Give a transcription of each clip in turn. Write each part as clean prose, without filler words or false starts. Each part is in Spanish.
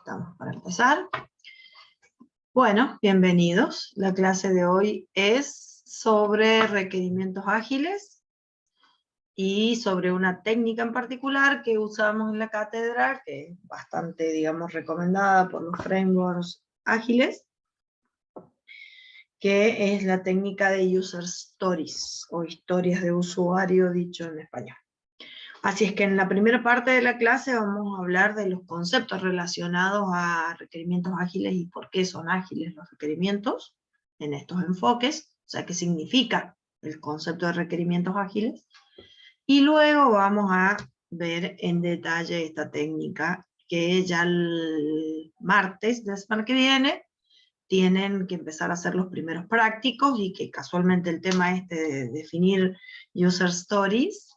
Estamos para empezar. Bueno, bienvenidos. La clase de hoy es sobre requerimientos ágiles y sobre una técnica en particular que usamos en la cátedra, que es bastante, digamos, recomendada por los frameworks ágiles, que es la técnica de user stories, o historias de usuario dicho en español. Así es que en la primera parte de la clase vamos a hablar de los conceptos relacionados a requerimientos ágiles y por qué son ágiles los requerimientos en estos enfoques, o sea, qué significa el concepto de requerimientos ágiles. Y luego vamos a ver en detalle esta técnica que ya el martes de la semana que viene tienen que empezar a hacer los primeros prácticos y que casualmente el tema este de definir user stories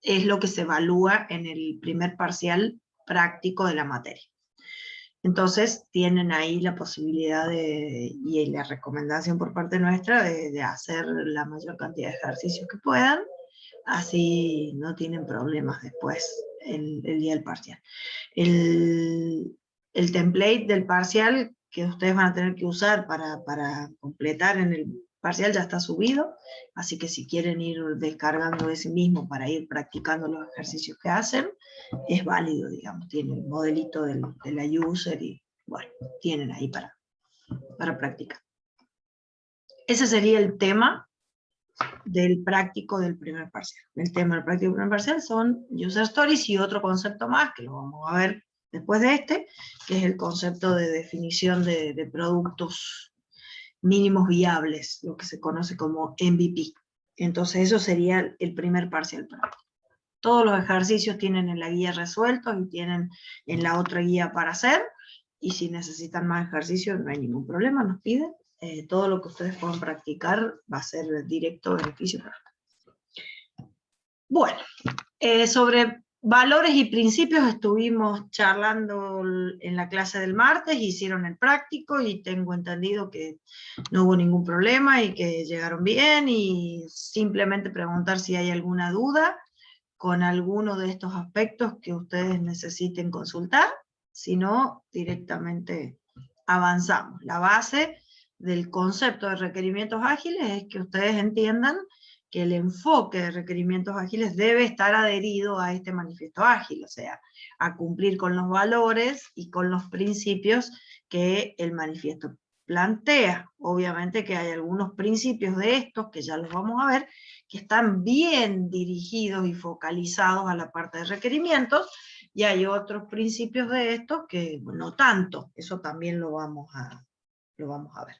es lo que se evalúa en el primer parcial práctico de la materia. Entonces tienen ahí la posibilidad y la recomendación por parte nuestra de hacer la mayor cantidad de ejercicios que puedan, así no tienen problemas después el día del parcial. El template del parcial que ustedes van a tener que usar para completar en el parcial ya está subido, así que si quieren ir descargando ese mismo para ir practicando los ejercicios que hacen, es válido, digamos, tiene el modelito de la user y bueno, tienen ahí para practicar. Ese sería el tema del práctico del primer parcial. El tema del práctico del primer parcial son user stories y otro concepto más, que lo vamos a ver después de este, que es el concepto de definición de productos mínimos viables, lo que se conoce como MVP. Entonces eso sería el primer parcial práctico. Todos los ejercicios tienen en la guía resueltos y tienen en la otra guía para hacer, y si necesitan más ejercicios no hay ningún problema, nos piden. Todo lo que ustedes puedan practicar va a ser directo beneficio para ustedes. Bueno, sobre valores y principios estuvimos charlando en la clase del martes, hicieron el práctico y tengo entendido que no hubo ningún problema y que llegaron bien, y simplemente preguntar si hay alguna duda con alguno de estos aspectos que ustedes necesiten consultar, si no, directamente avanzamos. La base del concepto de requerimientos ágiles es que ustedes entiendan que el enfoque de requerimientos ágiles debe estar adherido a este manifiesto ágil, o sea, a cumplir con los valores y con los principios que el manifiesto plantea. Obviamente que hay algunos principios de estos, que ya los vamos a ver, que están bien dirigidos y focalizados a la parte de requerimientos, y hay otros principios de estos que no tanto. Eso también lo vamos a ver.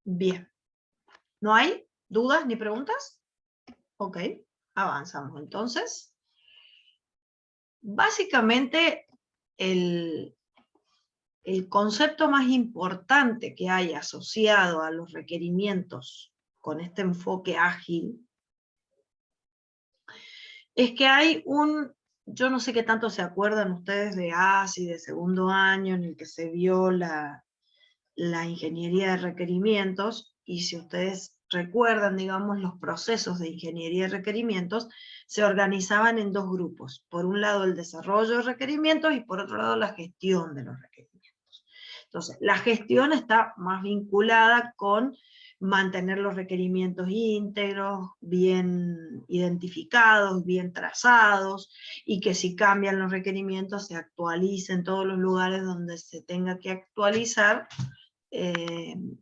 Bien. ¿No hay dudas ni preguntas? Ok, avanzamos entonces. Básicamente, el concepto más importante que hay asociado a los requerimientos con este enfoque ágil es que hay yo no sé qué tanto se acuerdan ustedes de ASI, de segundo año, en el que se vio la ingeniería de requerimientos, y si ustedes recuerdan, digamos, los procesos de ingeniería de requerimientos se organizaban en dos grupos. Por un lado el desarrollo de requerimientos y por otro lado la gestión de los requerimientos. Entonces, la gestión está más vinculada con mantener los requerimientos íntegros, bien identificados, bien trazados, y que si cambian los requerimientos se actualicen en todos los lugares donde se tenga que actualizar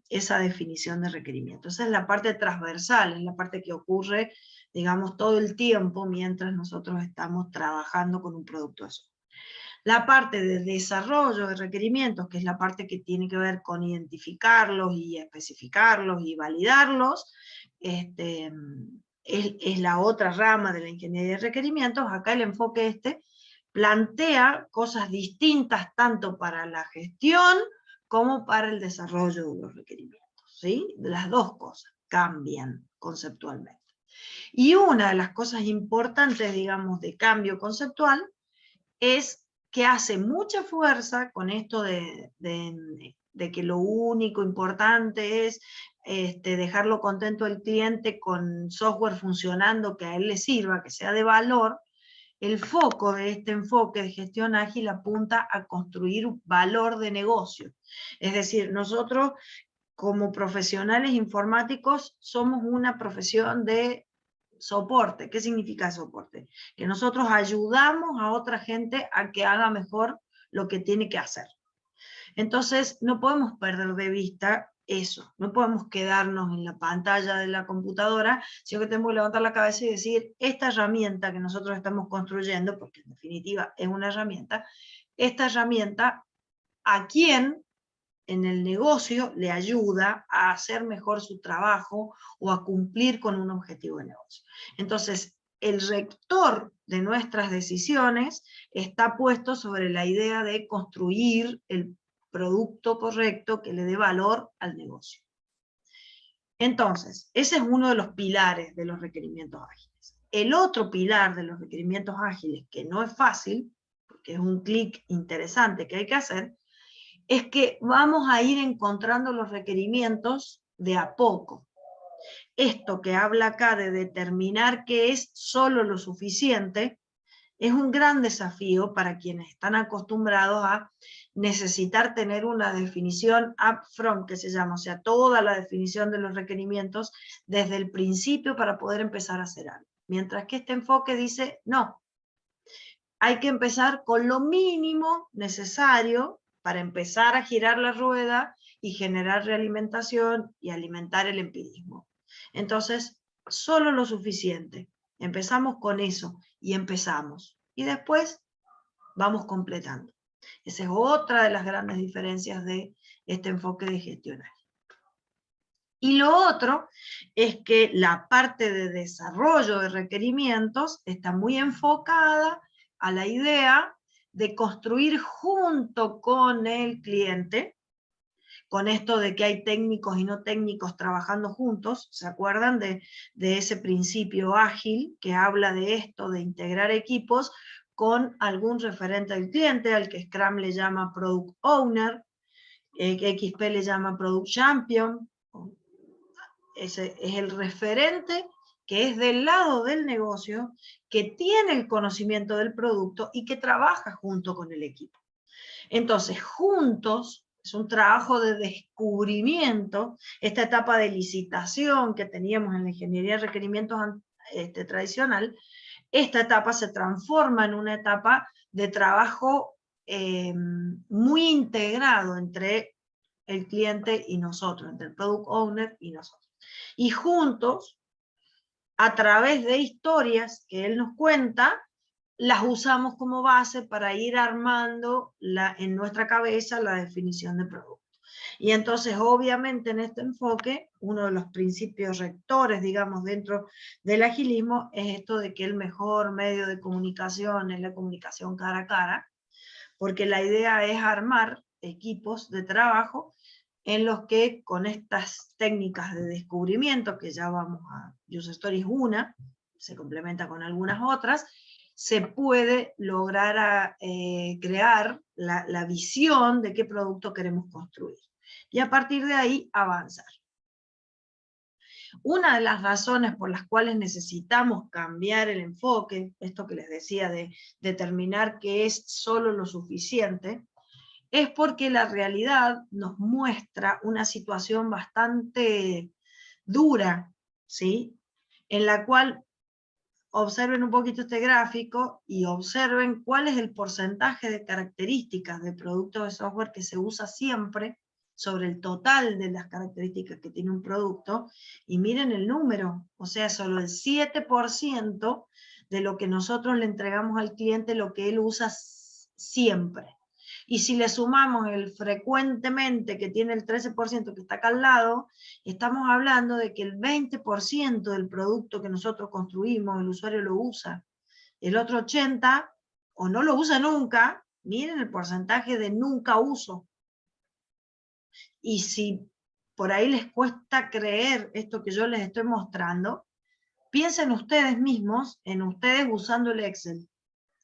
esa definición de requerimientos. Esa es la parte transversal, es la parte que ocurre, digamos, todo el tiempo mientras nosotros estamos trabajando con un producto de software. La parte de desarrollo de requerimientos, que es la parte que tiene que ver con identificarlos y especificarlos y validarlos, es la otra rama de la ingeniería de requerimientos. Acá el enfoque plantea cosas distintas tanto para la gestión como para el desarrollo de los requerimientos, ¿sí? Las dos cosas cambian conceptualmente. Y una de las cosas importantes, digamos, de cambio conceptual es que hace mucha fuerza con esto de que lo único importante es dejarlo contento al cliente con software funcionando que a él le sirva, que sea de valor, el foco de este enfoque de gestión ágil apunta a construir valor de negocio. Es decir, nosotros como profesionales informáticos somos una profesión de soporte. ¿Qué significa soporte? Que nosotros ayudamos a otra gente a que haga mejor lo que tiene que hacer. Entonces, no podemos perder de vista eso, no podemos quedarnos en la pantalla de la computadora, sino que tenemos que levantar la cabeza y decir, esta herramienta que nosotros estamos construyendo, porque en definitiva es una herramienta, esta herramienta, ¿a quién en el negocio le ayuda a hacer mejor su trabajo o a cumplir con un objetivo de negocio? Entonces, el rector de nuestras decisiones está puesto sobre la idea de construir el producto correcto que le dé valor al negocio. Entonces, ese es uno de los pilares de los requerimientos ágiles. El otro pilar de los requerimientos ágiles, que no es fácil, porque es un clic interesante que hay que hacer, es que vamos a ir encontrando los requerimientos de a poco. Esto que habla acá de determinar qué es solo lo suficiente, es un gran desafío para quienes están acostumbrados a necesitar tener una definición upfront, que se llama, o sea, toda la definición de los requerimientos desde el principio para poder empezar a hacer algo. Mientras que este enfoque dice, no, hay que empezar con lo mínimo necesario para empezar a girar la rueda y generar realimentación y alimentar el empirismo. Entonces, solo lo suficiente. Empezamos con eso y empezamos. Y después vamos completando. Esa es otra de las grandes diferencias de este enfoque de gestión ágil. Y lo otro es que la parte de desarrollo de requerimientos está muy enfocada a la idea de construir junto con el cliente, con esto de que hay técnicos y no técnicos trabajando juntos. ¿Se acuerdan de ese principio ágil que habla de esto, de integrar equipos con algún referente del cliente, al que Scrum le llama Product Owner, que XP le llama Product Champion? Ese es el referente que es del lado del negocio, que tiene el conocimiento del producto y que trabaja junto con el equipo. Entonces, juntos, es un trabajo de descubrimiento, esta etapa de licitación que teníamos en la ingeniería de requerimientos tradicional, esta etapa se transforma en una etapa de trabajo muy integrado entre el cliente y nosotros, entre el Product Owner y nosotros. Y juntos, a través de historias que él nos cuenta, las usamos como base para ir armando en nuestra cabeza la definición de producto. Y entonces, obviamente, en este enfoque, uno de los principios rectores, digamos, dentro del agilismo, es esto de que el mejor medio de comunicación es la comunicación cara a cara, porque la idea es armar equipos de trabajo en los que con estas técnicas de descubrimiento, que ya vamos a User Stories una, se complementa con algunas otras, se puede lograr crear la visión de qué producto queremos construir. Y a partir de ahí avanzar. Una de las razones por las cuales necesitamos cambiar el enfoque, esto que les decía de determinar qué es solo lo suficiente, es porque la realidad nos muestra una situación bastante dura, ¿sí? En la cual observen un poquito este gráfico y observen cuál es el porcentaje de características de productos de software que se usa siempre sobre el total de las características que tiene un producto, y miren el número, o sea, solo el 7% de lo que nosotros le entregamos al cliente, lo que él usa siempre. Y si le sumamos el frecuentemente, que tiene el 13% que está acá al lado, estamos hablando de que el 20% del producto que nosotros construimos, el usuario lo usa. El otro 80% o no lo usa nunca, miren el porcentaje de nunca uso. Y si por ahí les cuesta creer esto que yo les estoy mostrando, piensen ustedes mismos en ustedes usando el Excel,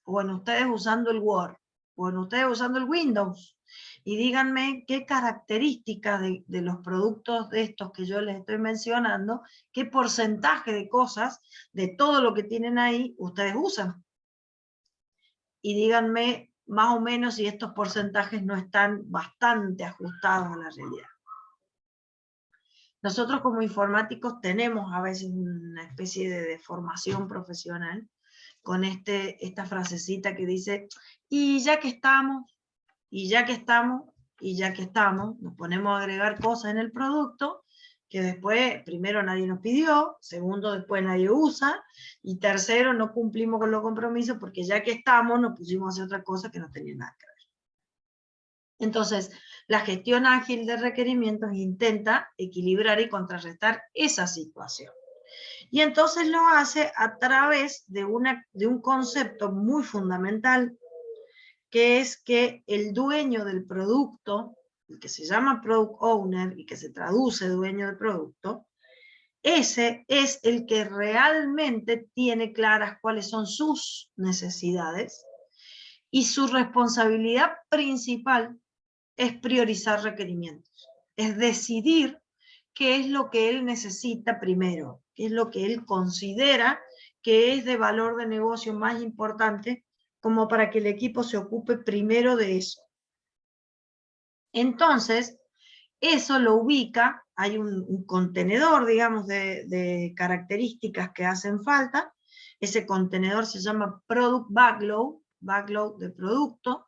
o en ustedes usando el Word, o en ustedes usando el Windows, y díganme qué características de los productos de estos que yo les estoy mencionando, qué porcentaje de cosas, de todo lo que tienen ahí, ustedes usan. Y díganme más o menos si estos porcentajes no están bastante ajustados a la realidad. Nosotros como informáticos tenemos a veces una especie de formación profesional con esta frasecita que dice, y ya que estamos, y ya que estamos, y ya que estamos, nos ponemos a agregar cosas en el producto que después, primero nadie nos pidió, segundo después nadie usa, y tercero no cumplimos con los compromisos porque ya que estamos nos pusimos a hacer otra cosa que no tenía nada que ver. Entonces, la gestión ágil de requerimientos intenta equilibrar y contrarrestar esa situación. Y entonces lo hace a través de un concepto muy fundamental, que es que el dueño del producto, el que se llama Product Owner y que se traduce dueño del producto, ese es el que realmente tiene claras cuáles son sus necesidades y su responsabilidad principal es priorizar requerimientos, es decidir qué es lo que él necesita primero, qué es lo que él considera que es de valor de negocio más importante, como para que el equipo se ocupe primero de eso. Entonces, eso lo ubica, hay un contenedor, digamos, de características que hacen falta, ese contenedor se llama Product Backlog, backlog de producto.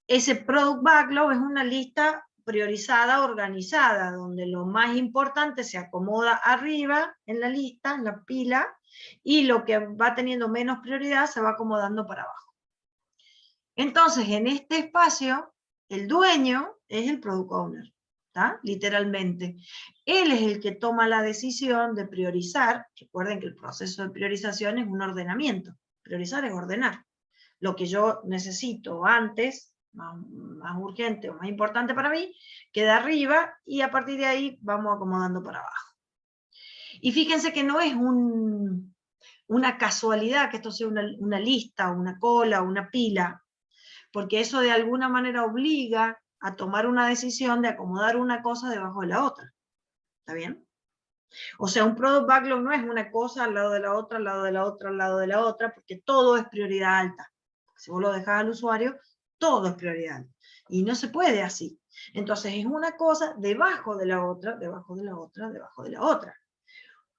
Ese Product Backlog es una lista priorizada, organizada, donde lo más importante se acomoda arriba en la lista, en la pila, y lo que va teniendo menos prioridad se va acomodando para abajo. Entonces, en este espacio, el dueño es el Product Owner, ¿tá? Literalmente. Él es el que toma la decisión de priorizar. Recuerden que el proceso de priorización es un ordenamiento. Priorizar es ordenar. Lo que yo necesito antes, más urgente o más importante para mí, queda arriba y a partir de ahí vamos acomodando para abajo. Y fíjense que no es una casualidad que esto sea una lista, una cola, una pila, porque eso de alguna manera obliga a tomar una decisión de acomodar una cosa debajo de la otra. ¿Está bien? O sea, un product backlog no es una cosa al lado de la otra, al lado de la otra, al lado de la otra, porque todo es prioridad alta. Si vos lo dejás al usuario, todo es prioridad. Y no se puede así. Entonces es una cosa debajo de la otra, debajo de la otra, debajo de la otra.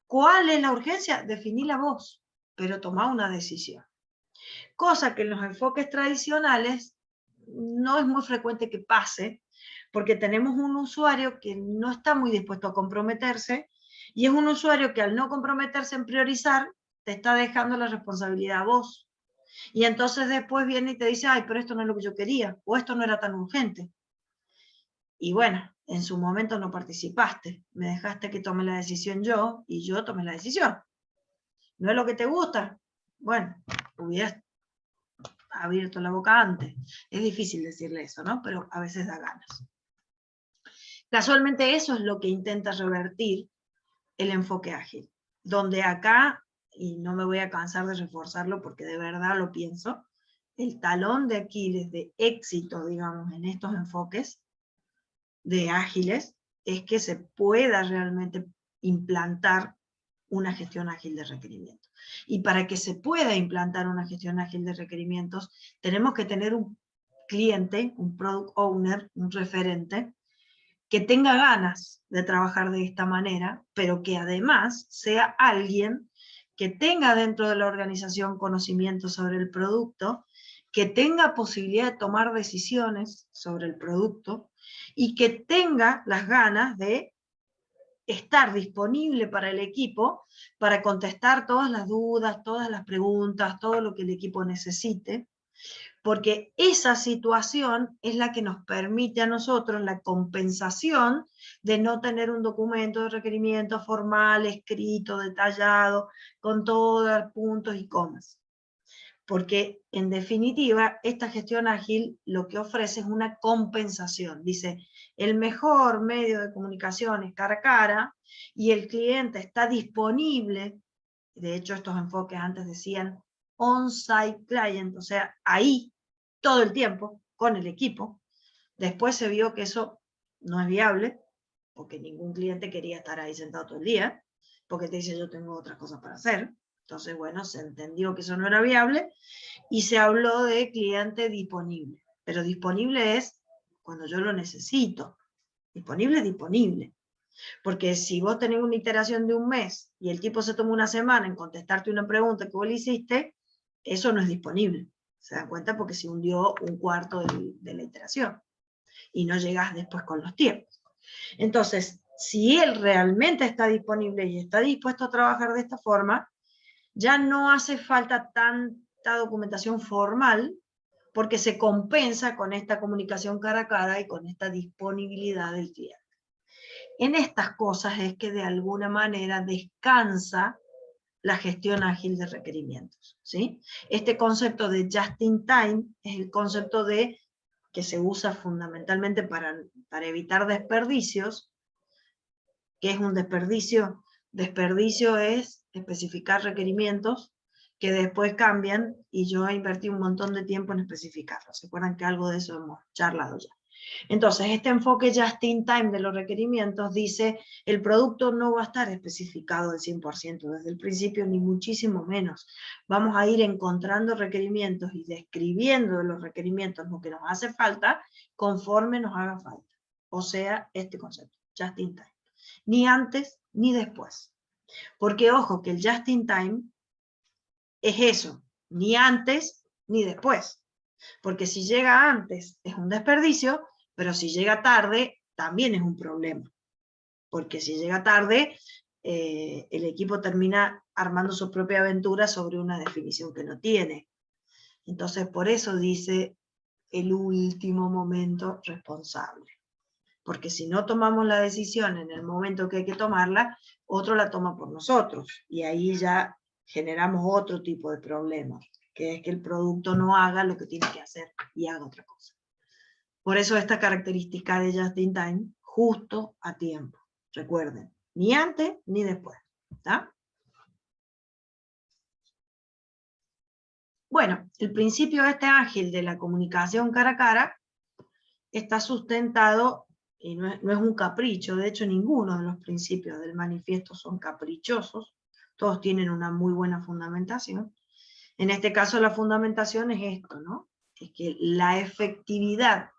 ¿Cuál es la urgencia? Definirla vos, pero tomá una decisión. Cosa que en los enfoques tradicionales no es muy frecuente que pase, porque tenemos un usuario que no está muy dispuesto a comprometerse, y es un usuario que al no comprometerse en priorizar, te está dejando la responsabilidad a vos. Y entonces después viene y te dice, ay, pero esto no es lo que yo quería, o esto no era tan urgente. Y bueno, en su momento no participaste, me dejaste que tome la decisión yo, y yo tomé la decisión. ¿No es lo que te gusta? Bueno, hubieras abierto la boca antes. Es difícil decirle eso, ¿no? Pero a veces da ganas. Casualmente eso es lo que intenta revertir el enfoque ágil, donde acá, y no me voy a cansar de reforzarlo porque de verdad lo pienso, el talón de Aquiles de éxito, digamos, en estos enfoques de ágiles, es que se pueda realmente implantar una gestión ágil de requerimientos. Y para que se pueda implantar una gestión ágil de requerimientos, tenemos que tener un cliente, un product owner, un referente, que tenga ganas de trabajar de esta manera, pero que además sea alguien que tenga dentro de la organización conocimiento sobre el producto, que tenga posibilidad de tomar decisiones sobre el producto y que tenga las ganas de estar disponible para el equipo para contestar todas las dudas, todas las preguntas, todo lo que el equipo necesite, porque esa situación es la que nos permite a nosotros la compensación de no tener un documento de requerimiento formal, escrito, detallado, con todos puntos y comas. Porque en definitiva, esta gestión ágil lo que ofrece es una compensación. Dice, el mejor medio de comunicación es cara a cara y el cliente está disponible. De hecho, estos enfoques antes decían on-site client, o sea, ahí todo el tiempo con el equipo. Después se vio que eso no es viable, porque ningún cliente quería estar ahí sentado todo el día, porque te dice yo tengo otras cosas para hacer. Entonces, bueno, se entendió que eso no era viable y se habló de cliente disponible. Pero disponible es cuando yo lo necesito. Disponible es disponible. Porque si vos tenés una iteración de un mes y el tipo se toma una semana en contestarte una pregunta que vos le hiciste, eso no es disponible. ¿Se dan cuenta? Porque se hundió un cuarto de la iteración y no llegás después con los tiempos. Entonces, si él realmente está disponible y está dispuesto a trabajar de esta forma, ya no hace falta tanta documentación formal porque se compensa con esta comunicación cara a cara y con esta disponibilidad del cliente. En estas cosas es que de alguna manera descansa la gestión ágil de requerimientos, ¿sí? Este concepto de just in time es el concepto que se usa fundamentalmente para evitar desperdicios. ¿Qué es un desperdicio? Desperdicio es especificar requerimientos que después cambian y yo invertí un montón de tiempo en especificarlos. ¿Se acuerdan que algo de eso hemos charlado ya? Entonces, este enfoque just in time de los requerimientos dice, el producto no va a estar especificado al 100% desde el principio, ni muchísimo menos. Vamos a ir encontrando requerimientos y describiendo de los requerimientos lo que nos hace falta conforme nos haga falta. O sea, este concepto, just in time. Ni antes ni después. Porque ojo, que el just in time es eso, ni antes ni después. Porque si llega antes es un desperdicio, pero si llega tarde también es un problema. Porque si llega tarde, el equipo termina armando su propia aventura sobre una definición que no tiene. Entonces, por eso dice el último momento responsable. Porque si no tomamos la decisión en el momento que hay que tomarla, otro la toma por nosotros. Y ahí ya generamos otro tipo de problema, que es que el producto no haga lo que tiene que hacer y haga otra cosa. Por eso esta característica de just in time, justo a tiempo. Recuerden, ni antes ni después. ¿Está? Bueno, el principio este ágil de la comunicación cara a cara está sustentado, y no es un capricho, de hecho ninguno de los principios del manifiesto son caprichosos, todos tienen una muy buena fundamentación. En este caso la fundamentación es esto, ¿no? Es que la efectividad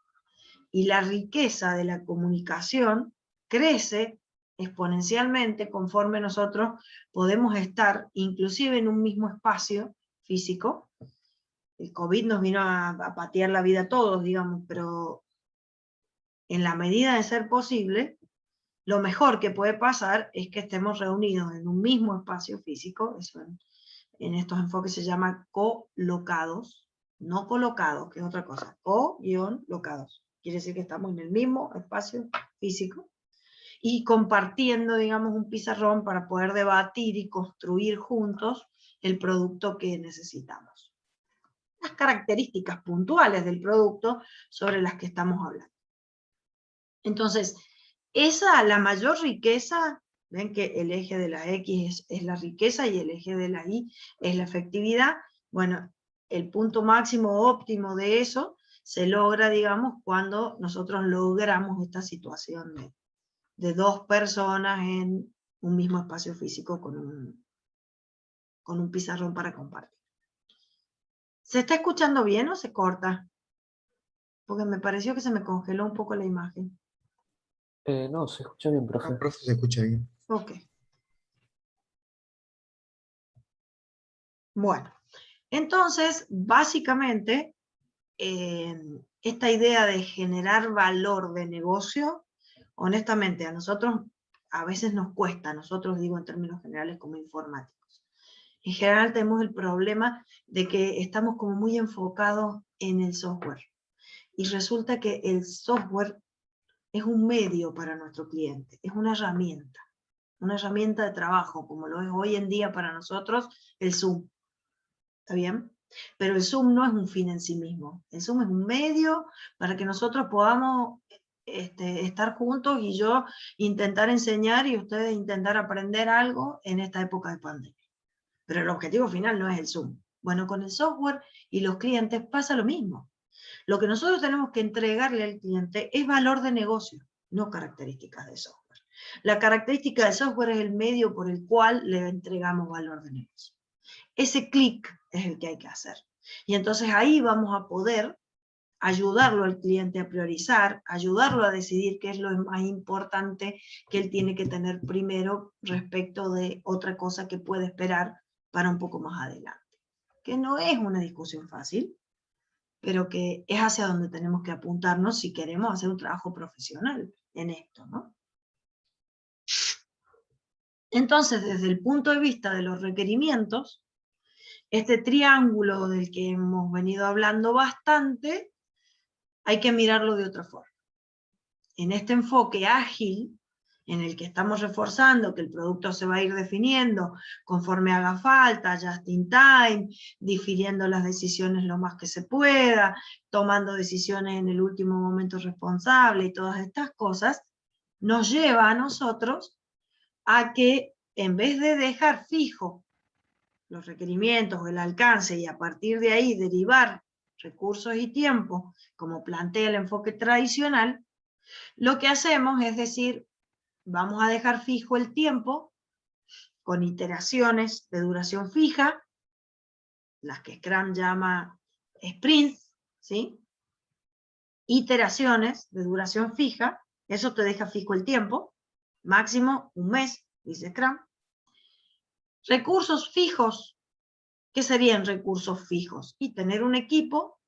y la riqueza de la comunicación crece exponencialmente conforme nosotros podemos estar inclusive en un mismo espacio físico. El COVID nos vino a patear la vida a todos, digamos, pero en la medida de ser posible, lo mejor que puede pasar es que estemos reunidos en un mismo espacio físico, eso en estos enfoques se llama colocados, no colocados, que es otra cosa, co-locados. Quiere decir que estamos en el mismo espacio físico y compartiendo, digamos, un pizarrón para poder debatir y construir juntos el producto que necesitamos. Las características puntuales del producto sobre las que estamos hablando. Entonces, la mayor riqueza, ven que el eje de la X es la riqueza y el eje de la Y es la efectividad. Bueno, el punto máximo óptimo de eso se logra, digamos, cuando nosotros logramos esta situación de dos personas en un mismo espacio físico con un pizarrón para compartir. ¿Se está escuchando bien o se corta? Porque me pareció que se me congeló un poco la imagen. No, se escucha bien, profe. No, profe, se escucha bien. Ok. Bueno, entonces, básicamente, esta idea de generar valor de negocio, honestamente, a nosotros a veces nos cuesta, a nosotros digo en términos generales como informáticos. En general tenemos el problema de que estamos como muy enfocados en el software. Y resulta que el software es un medio para nuestro cliente, es una herramienta de trabajo, como lo es hoy en día para nosotros el Zoom. ¿Está bien? Pero el Zoom no es un fin en sí mismo. El Zoom es un medio para que nosotros podamos estar juntos y yo intentar enseñar y ustedes intentar aprender algo en esta época de pandemia. Pero el objetivo final no es el Zoom. Bueno, con el software y los clientes pasa lo mismo. Lo que nosotros tenemos que entregarle al cliente es valor de negocio, no características de software. La característica de software es el medio por el cual le entregamos valor de negocio. Ese clic es el que hay que hacer. Y entonces ahí vamos a poder ayudarlo al cliente a priorizar, ayudarlo a decidir qué es lo más importante que él tiene que tener primero respecto de otra cosa que puede esperar para un poco más adelante. Que no es una discusión fácil, pero que es hacia donde tenemos que apuntarnos si queremos hacer un trabajo profesional en esto, ¿no? Entonces, desde el punto de vista de los requerimientos, este triángulo del que hemos venido hablando bastante, hay que mirarlo de otra forma. En este enfoque ágil, en el que estamos reforzando que el producto se va a ir definiendo conforme haga falta, just in time, difiriendo las decisiones lo más que se pueda, tomando decisiones en el último momento responsable y todas estas cosas, nos lleva a nosotros a que en vez de dejar fijo los requerimientos, el alcance y a partir de ahí derivar recursos y tiempo, como plantea el enfoque tradicional, lo que hacemos es decir, vamos a dejar fijo el tiempo con iteraciones de duración fija, las que Scrum llama sprints, ¿sí? Iteraciones de duración fija, eso te deja fijo el tiempo, máximo un mes, dice Scrum. Recursos fijos, ¿qué serían recursos fijos? Y tener un equipo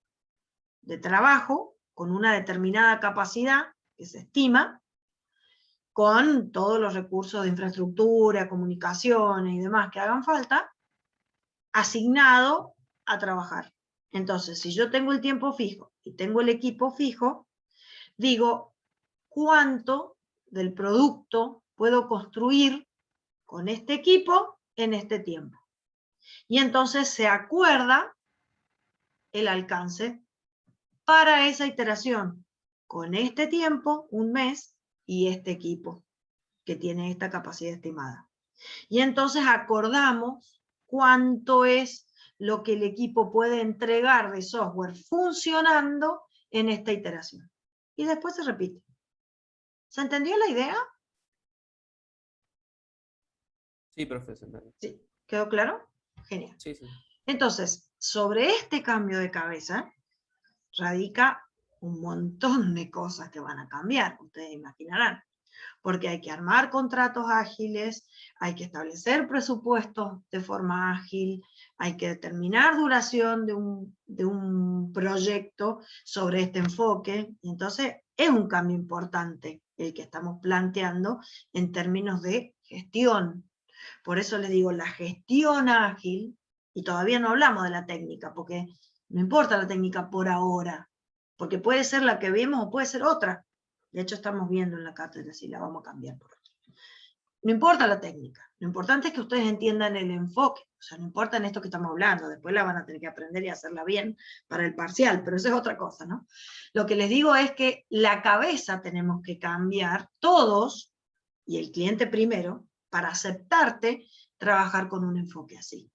de trabajo con una determinada capacidad que se estima, con todos los recursos de infraestructura, comunicaciones y demás que hagan falta, asignado a trabajar. Entonces, si yo tengo el tiempo fijo y tengo el equipo fijo, digo, ¿cuánto del producto puedo construir con este equipo en este tiempo? Y entonces se acuerda el alcance para esa iteración, con este tiempo, un mes, y este equipo que tiene esta capacidad estimada. Y entonces acordamos cuánto es lo que el equipo puede entregar de software funcionando en esta iteración. Y después se repite. ¿Se entendió la idea? Sí, profe, se entiende. ¿Sí? ¿Quedó claro? Genial. Sí, sí. Entonces, sobre este cambio de cabeza radica un montón de cosas que van a cambiar, ustedes imaginarán. Porque hay que armar contratos ágiles, hay que establecer presupuestos de forma ágil, hay que determinar duración de un proyecto sobre este enfoque, y entonces es un cambio importante el que estamos planteando en términos de gestión. Por eso les digo, la gestión ágil, y todavía no hablamos de la técnica, porque no importa la técnica por ahora, porque puede ser la que vemos o puede ser otra. De hecho, estamos viendo en la cátedra si la vamos a cambiar por otra. No importa la técnica, lo importante es que ustedes entiendan el enfoque, o sea, no importa en esto que estamos hablando, después la van a tener que aprender y hacerla bien para el parcial, pero eso es otra cosa, ¿no? Lo que les digo es que la cabeza tenemos que cambiar todos, y el cliente primero, para aceptarte trabajar con un enfoque así.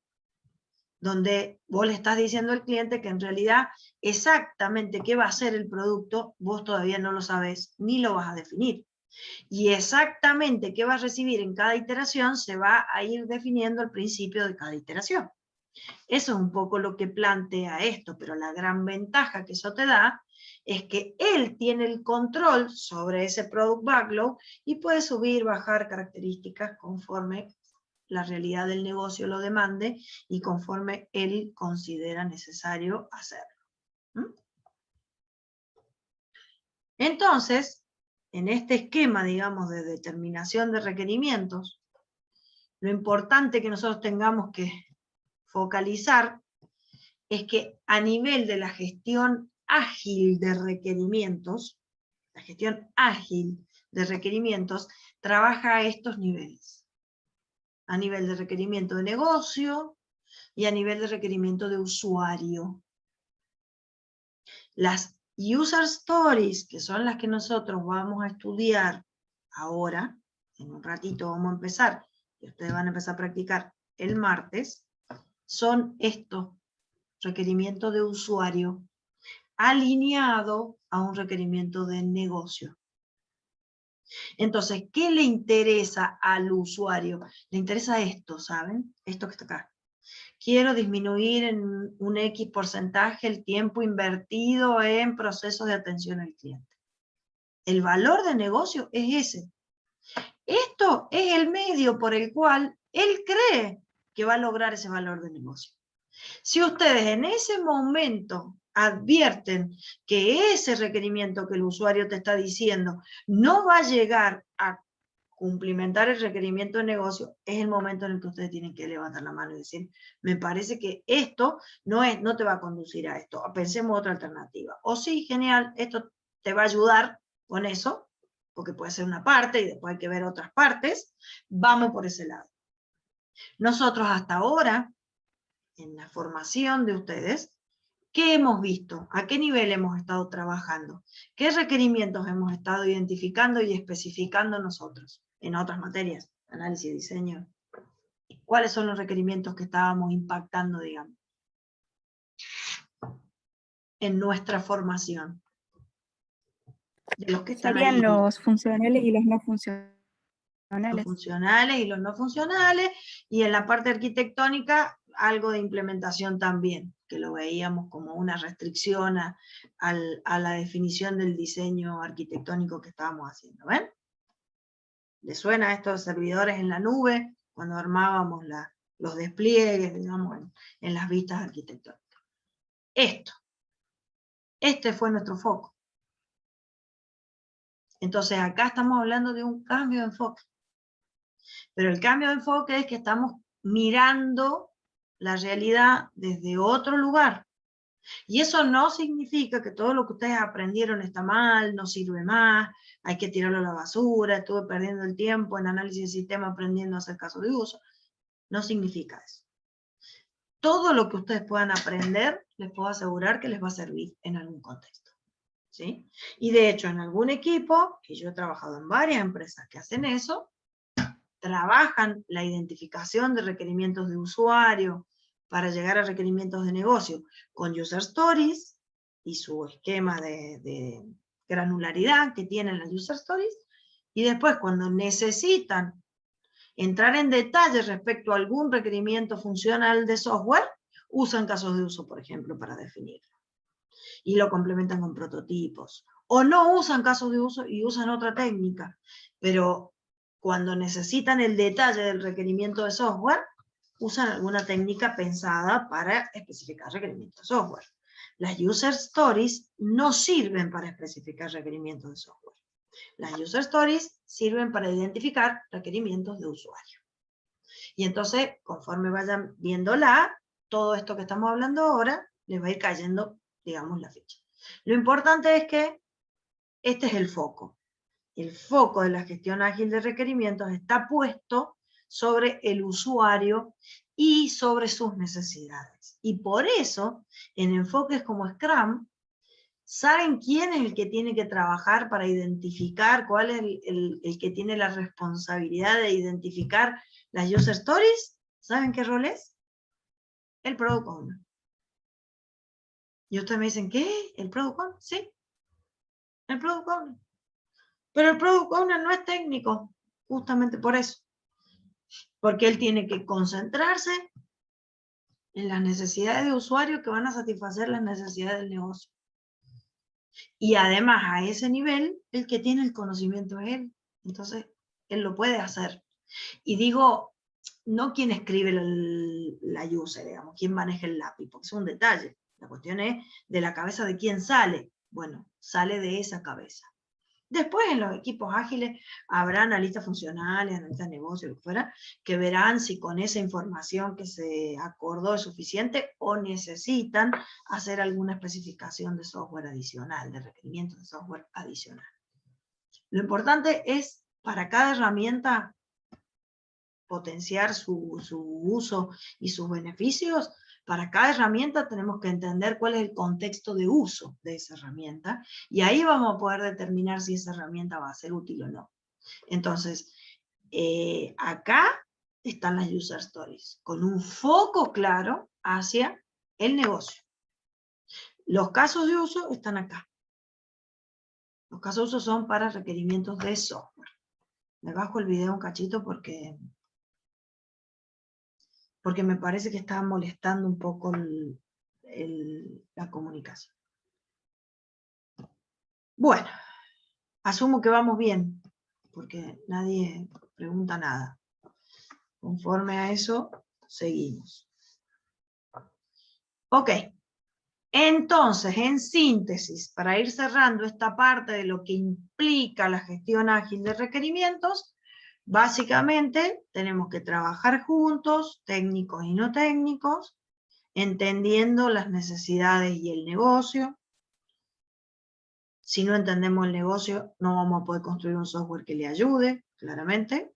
Donde vos le estás diciendo al cliente que en realidad exactamente qué va a ser el producto, vos todavía no lo sabés, ni lo vas a definir. Y exactamente qué va a recibir en cada iteración se va a ir definiendo al principio de cada iteración. Eso es un poco lo que plantea esto, pero la gran ventaja que eso te da es que él tiene el control sobre ese product backlog y puede subir, bajar características conforme la realidad del negocio lo demande y conforme él considera necesario hacerlo. Entonces, en este esquema, digamos, de determinación de requerimientos, lo importante que nosotros tengamos que focalizar es que a nivel de la gestión ágil de requerimientos, la gestión ágil de requerimientos trabaja a estos niveles. A nivel de requerimiento de negocio y a nivel de requerimiento de usuario. Las user stories, que son las que nosotros vamos a estudiar ahora, en un ratito vamos a empezar, y ustedes van a empezar a practicar el martes, son estos requerimientos de usuario. alineado a un requerimiento de negocio. Entonces, ¿qué le interesa al usuario? Le interesa esto, ¿saben? Esto que está acá. Quiero disminuir en un X porcentaje el tiempo invertido en procesos de atención al cliente. El valor de negocio es ese. Esto es el medio por el cual él cree que va a lograr ese valor de negocio. Si ustedes en ese momento advierten que ese requerimiento que el usuario te está diciendo no va a llegar a cumplimentar el requerimiento de negocio, es el momento en el que ustedes tienen que levantar la mano y decir, me parece que esto no te va a conducir a esto, pensemos otra alternativa. O sí, genial, esto te va a ayudar con eso, porque puede ser una parte y después hay que ver otras partes, vamos por ese lado. Nosotros hasta ahora, en la formación de ustedes, ¿qué hemos visto? ¿A qué nivel hemos estado trabajando? ¿Qué requerimientos hemos estado identificando y especificando nosotros en otras materias? Análisis y diseño. ¿Cuáles son los requerimientos que estábamos impactando, digamos, en nuestra formación? De los que están Serían ahí. los funcionales y los no funcionales. Los funcionales y los no funcionales, y en la parte arquitectónica algo de implementación también, que lo veíamos como una restricción a la definición del diseño arquitectónico que estábamos haciendo, ¿ven? ¿Les suena a estos servidores en la nube cuando armábamos los despliegues, digamos, en las vistas arquitectónicas? Este fue nuestro foco. Entonces acá estamos hablando de un cambio de enfoque. Pero el cambio de enfoque es que estamos mirando la realidad desde otro lugar. Y eso no significa que todo lo que ustedes aprendieron está mal, no sirve más, hay que tirarlo a la basura, estuve perdiendo el tiempo en análisis de sistema aprendiendo a hacer caso de uso. No significa eso. Todo lo que ustedes puedan aprender, les puedo asegurar que les va a servir en algún contexto. ¿Sí? Y de hecho, en algún equipo, que yo he trabajado en varias empresas que hacen eso, trabajan la identificación de requerimientos de usuario para llegar a requerimientos de negocio con User Stories y su esquema de granularidad que tienen las User Stories, y después cuando necesitan entrar en detalle respecto a algún requerimiento funcional de software, usan casos de uso, por ejemplo, para definirlo. Y lo complementan con prototipos. O no usan casos de uso y usan otra técnica, pero cuando necesitan el detalle del requerimiento de software, usan alguna técnica pensada para especificar requerimientos de software. Las User Stories no sirven para especificar requerimientos de software. Las User Stories sirven para identificar requerimientos de usuario. Y entonces, conforme vayan viéndola, todo esto que estamos hablando ahora, les va a ir cayendo, digamos, la ficha. Lo importante es que este es el foco. El foco de la gestión ágil de requerimientos está puesto sobre el usuario y sobre sus necesidades. Y por eso, en enfoques como Scrum, ¿saben quién es el que tiene que trabajar para identificar cuál es el que tiene la responsabilidad de identificar las User Stories? ¿Saben qué rol es? El Product Owner. Y ustedes me dicen, ¿qué? ¿El Product Owner? Sí, el Product Owner. Pero el Product Owner no es técnico, justamente por eso. Porque él tiene que concentrarse en las necesidades de usuario que van a satisfacer las necesidades del negocio. Y además, a ese nivel, el que tiene el conocimiento es él. Entonces, él lo puede hacer. Y digo, no quien escribe la user, digamos, quien maneja el lápiz, porque es un detalle. La cuestión es de la cabeza de quién sale. Bueno, sale de esa cabeza. Después en los equipos ágiles habrá analistas funcionales, analistas de negocio, lo que fuera, que verán si con esa información que se acordó es suficiente o necesitan hacer alguna especificación de software adicional, de requerimientos de software adicional. Lo importante es para cada herramienta potenciar su uso y sus beneficios. Para cada herramienta tenemos que entender cuál es el contexto de uso de esa herramienta y ahí vamos a poder determinar si esa herramienta va a ser útil o no. Entonces, acá están las User Stories, con un foco claro hacia el negocio. Los casos de uso están acá. Los casos de uso son para requerimientos de software. Me bajo el video un cachito porque me parece que está molestando un poco la comunicación. Bueno, asumo que vamos bien, porque nadie pregunta nada. Conforme a eso, seguimos. Ok. Entonces, en síntesis, para ir cerrando esta parte de lo que implica la gestión ágil de requerimientos, básicamente tenemos que trabajar juntos, técnicos y no técnicos, entendiendo las necesidades y el negocio. Si no entendemos el negocio, no vamos a poder construir un software que le ayude, claramente.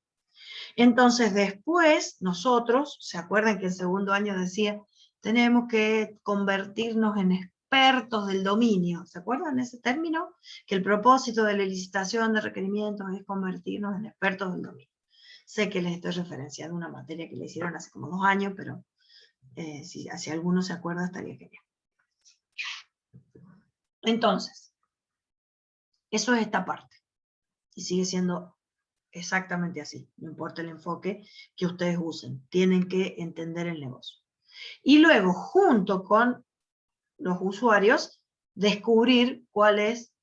Entonces después, nosotros, ¿se acuerdan que el segundo año decía, tenemos que convertirnos en expertos del dominio? ¿Se acuerdan ese término? Que el propósito de la licitación de requerimientos es convertirnos en expertos del dominio. Sé que les estoy referenciando una materia que le hicieron hace como 2 años, pero si alguno se acuerda estaría genial. Entonces, eso es esta parte. Y sigue siendo exactamente así, no importa el enfoque que ustedes usen, tienen que entender el negocio. Y luego, junto con los usuarios, descubrir cuál es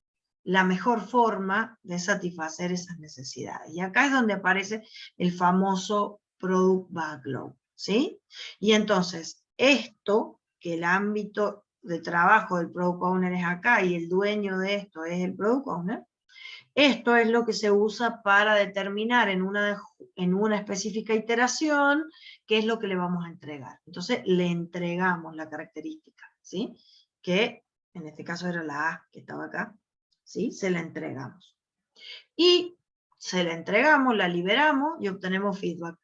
la mejor forma de satisfacer esas necesidades. Y acá es donde aparece el famoso Product Backlog, ¿sí? Y entonces, esto, que el ámbito de trabajo del Product Owner es acá, y el dueño de esto es el Product Owner, esto es lo que se usa para determinar en una específica iteración qué es lo que le vamos a entregar. Entonces le entregamos la característica, ¿sí? Que en este caso era la A que estaba acá, ¿sí? Se la entregamos. Y se la entregamos, la liberamos y obtenemos feedback.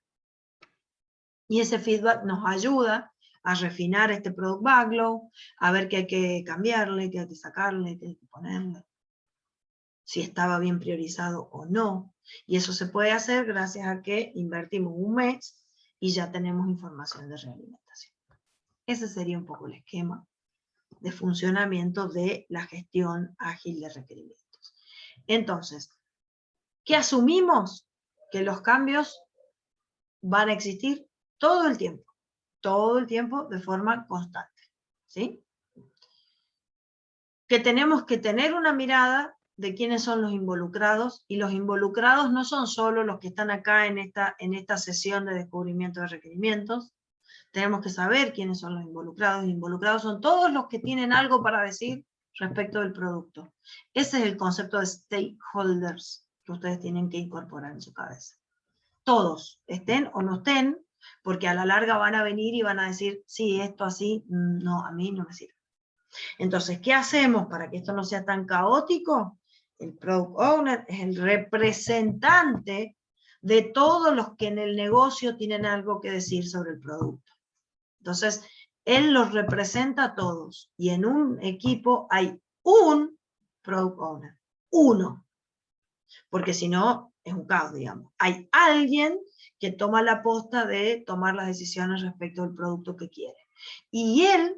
Y ese feedback nos ayuda a refinar este Product Backlog, a ver qué hay que cambiarle, qué hay que sacarle, qué hay que ponerle, si estaba bien priorizado o no. Y eso se puede hacer gracias a que invertimos un mes y ya tenemos información de realimentación. Ese sería un poco el esquema de funcionamiento de la gestión ágil de requerimientos. Entonces, ¿qué asumimos? Que los cambios van a existir todo el tiempo de forma constante, ¿sí? Que tenemos que tener una mirada de quiénes son los involucrados, y los involucrados no son solo los que están acá en esta sesión de descubrimiento de requerimientos. Tenemos que saber quiénes son los involucrados. Los involucrados son todos los que tienen algo para decir respecto del producto. Ese es el concepto de stakeholders que ustedes tienen que incorporar en su cabeza. Todos, estén o no estén, porque a la larga van a venir y van a decir, sí, esto así, no, a mí no me sirve. Entonces, ¿qué hacemos para que esto no sea tan caótico? El Product Owner es el representante de todos los que en el negocio tienen algo que decir sobre el producto. Entonces, él los representa a todos, y en un equipo hay un Product Owner, uno, porque si no, es un caos, digamos. Hay alguien que toma la posta de tomar las decisiones respecto al producto que quiere. Y él,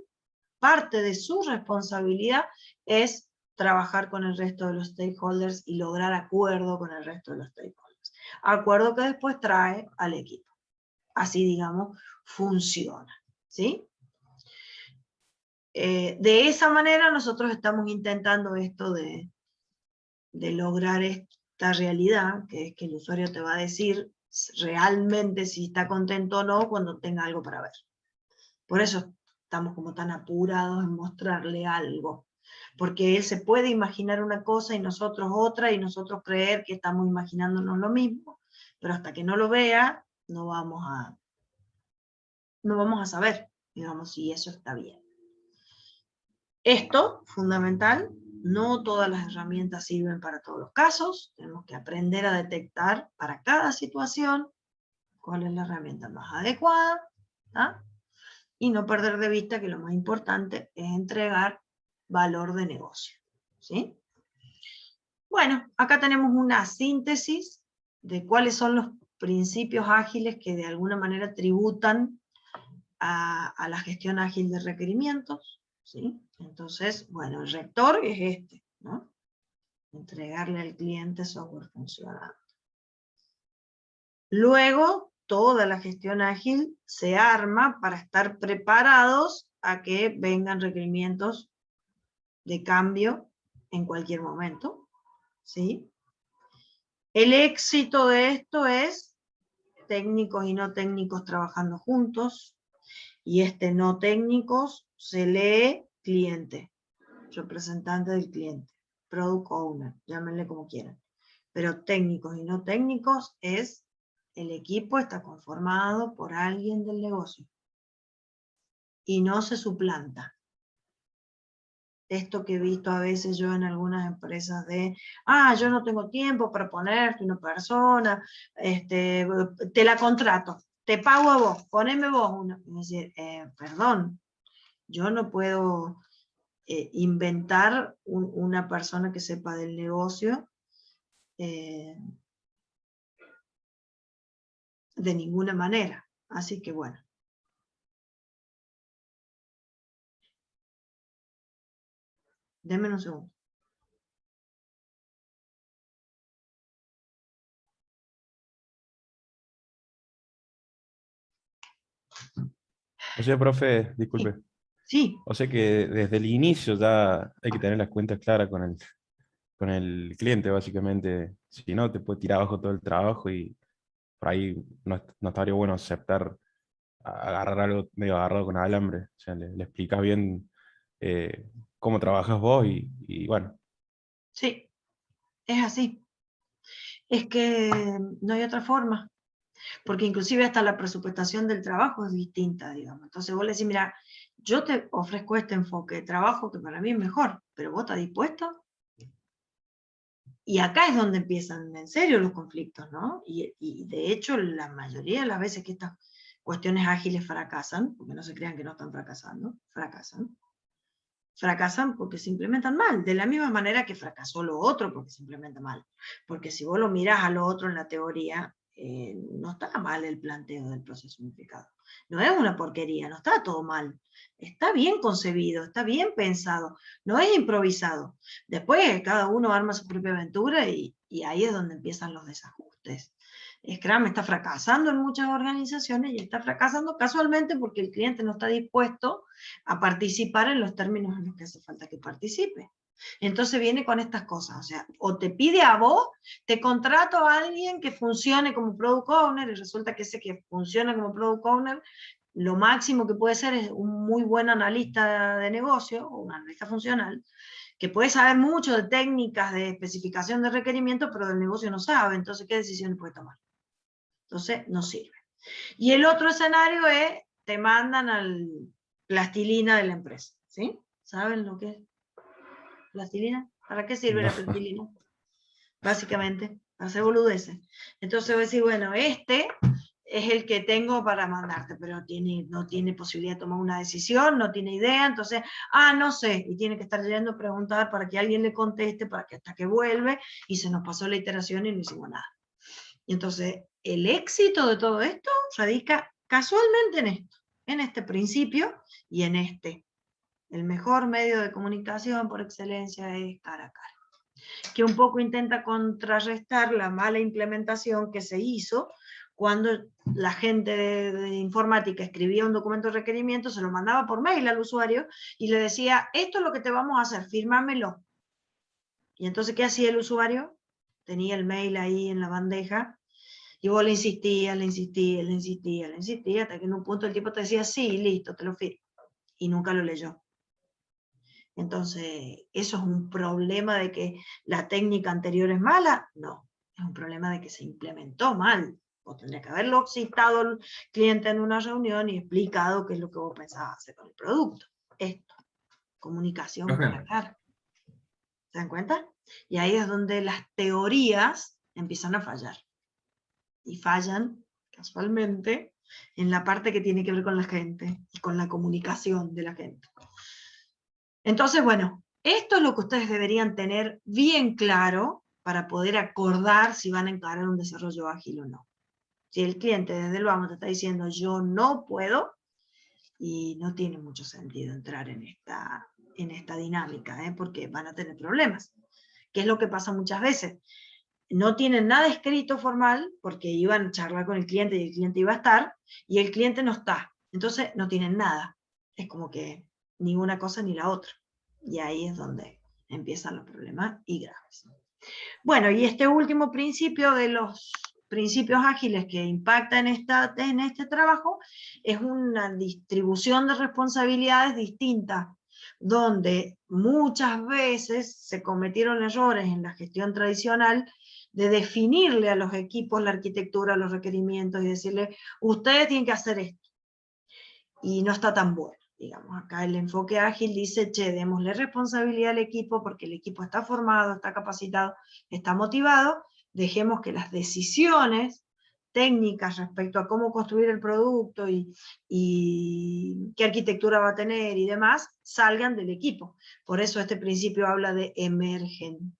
parte de su responsabilidad es trabajar con el resto de los stakeholders y lograr acuerdo con el resto de los stakeholders. Acuerdo que después trae al equipo. Así, digamos, funciona, ¿sí? De esa manera nosotros estamos intentando esto de lograr esta realidad, que es que el usuario te va a decir realmente si está contento o no cuando tenga algo para ver. Por eso estamos como tan apurados en mostrarle algo, porque él se puede imaginar una cosa y nosotros otra, y nosotros creer que estamos imaginándonos lo mismo, pero hasta que no lo vea, no vamos a saber, digamos, si eso está bien. Esto, fundamental, no todas las herramientas sirven para todos los casos, tenemos que aprender a detectar para cada situación cuál es la herramienta más adecuada, ¿tá? Y no perder de vista que lo más importante es entregar valor de negocio, ¿sí? Bueno, acá tenemos una síntesis de cuáles son los principios ágiles que de alguna manera tributan a la gestión ágil de requerimientos, ¿sí? Entonces, bueno, el rector es este, ¿no? Entregarle al cliente software funcionando. Luego, toda la gestión ágil se arma para estar preparados a que vengan requerimientos de cambio en cualquier momento, ¿sí? El éxito de esto es técnicos y no técnicos trabajando juntos, y no técnicos se lee cliente, representante del cliente, product owner, llámenle como quieran. Pero técnicos y no técnicos es el equipo está conformado por alguien del negocio y no se suplanta. Esto que he visto a veces yo en algunas empresas de, yo no tengo tiempo para ponerte una persona, te la contrato, te pago a vos, poneme vos una. Y decir, perdón, yo no puedo inventar una persona que sepa del negocio de ninguna manera. Así que bueno. Denme un segundo. O sea, profe, disculpe. Sí, O sea que desde el inicio ya hay que tener las cuentas claras con el cliente, básicamente. Si no, te puede tirar abajo todo el trabajo y por ahí no estaría bueno aceptar agarrar algo medio agarrado con alambre. O sea, le explicas bien cómo trabajas vos y bueno. sí, es así. Es que no hay otra forma. Porque inclusive hasta la presupuestación del trabajo es distinta, digamos. Entonces vos le decís, mira, yo te ofrezco este enfoque de trabajo que para mí es mejor, pero vos estás dispuesto. Y acá es donde empiezan en serio los conflictos, ¿no? Y de hecho la mayoría de las veces que estas cuestiones ágiles fracasan, porque no se crean que no están fracasando, fracasan porque se implementan mal, de la misma manera que fracasó lo otro porque se implementa mal. Porque si vos lo mirás a lo otro en la teoría, no está mal el planteo del proceso unificado. No es una porquería, no está todo mal. Está bien concebido, está bien pensado, no es improvisado. Después cada uno arma su propia aventura y ahí es donde empiezan los desajustes. Scrum está fracasando en muchas organizaciones y está fracasando casualmente porque el cliente no está dispuesto a participar en los términos en los que hace falta que participe. Entonces viene con estas cosas, o sea, o te pide a vos, te contrato a alguien que funcione como product owner y resulta que ese que funciona como product owner, lo máximo que puede ser es un muy buen analista de negocio o un analista funcional, que puede saber mucho de técnicas de especificación de requerimientos, pero del negocio no sabe, entonces ¿qué decisiones puede tomar? Entonces no sirve. Y el otro escenario es, te mandan al plastilina de la empresa, ¿sí? ¿Saben lo que es plastilina? ¿Para qué sirve la plastilina? Básicamente, para hacer boludeces. Entonces voy a decir, bueno, este es el que tengo para mandarte, pero no tiene posibilidad de tomar una decisión, no tiene idea, entonces, no sé, y tiene que estar leyendo, preguntar para que alguien le conteste, para que hasta que vuelve, y se nos pasó la iteración y no hicimos nada. Y entonces, el éxito de todo esto radica casualmente en esto, en este principio y en este. El mejor medio de comunicación por excelencia es cara a cara, que un poco intenta contrarrestar la mala implementación que se hizo cuando la gente de informática escribía un documento de requerimiento, se lo mandaba por mail al usuario y le decía, esto es lo que te vamos a hacer, fírmamelo. Y entonces, ¿qué hacía el usuario? Tenía el mail ahí en la bandeja y vos le insistías, hasta que en un punto el tipo te decía, sí, listo, te lo firmo. Y nunca lo leyó. Entonces, ¿eso es un problema de que la técnica anterior es mala? No, es un problema de que se implementó mal. Vos tendrías que haberlo citado al cliente en una reunión y explicado qué es lo que vos pensabas hacer con el producto. Esto, comunicación cara a cara. ¿Se dan cuenta? Y ahí es donde las teorías empiezan a fallar. Y fallan, casualmente, en la parte que tiene que ver con la gente y con la comunicación de la gente. Entonces, bueno, esto es lo que ustedes deberían tener bien claro para poder acordar si van a encarar un desarrollo ágil o no. Si el cliente desde el vamos te está diciendo yo no puedo, Y no tiene mucho sentido entrar en esta dinámica, porque van a tener problemas. ¿Qué es lo que pasa muchas veces? No tienen nada escrito formal, porque iban a charlar con el cliente y el cliente iba a estar, y el cliente no está. Entonces no tienen nada. Es como que ni una cosa ni la otra. Y ahí es donde empiezan los problemas y graves. Bueno, y este último principio de los principios ágiles que impacta en este trabajo es una distribución de responsabilidades distintas, donde muchas veces se cometieron errores en la gestión tradicional de definirle a los equipos la arquitectura, los requerimientos y decirle, ustedes tienen que hacer esto. Y no está tan bueno. Digamos, acá el enfoque ágil dice, che, démosle responsabilidad al equipo porque el equipo está formado, está capacitado, está motivado, dejemos que las decisiones técnicas respecto a cómo construir el producto y qué arquitectura va a tener y demás, salgan del equipo. Por eso este principio habla de emergen.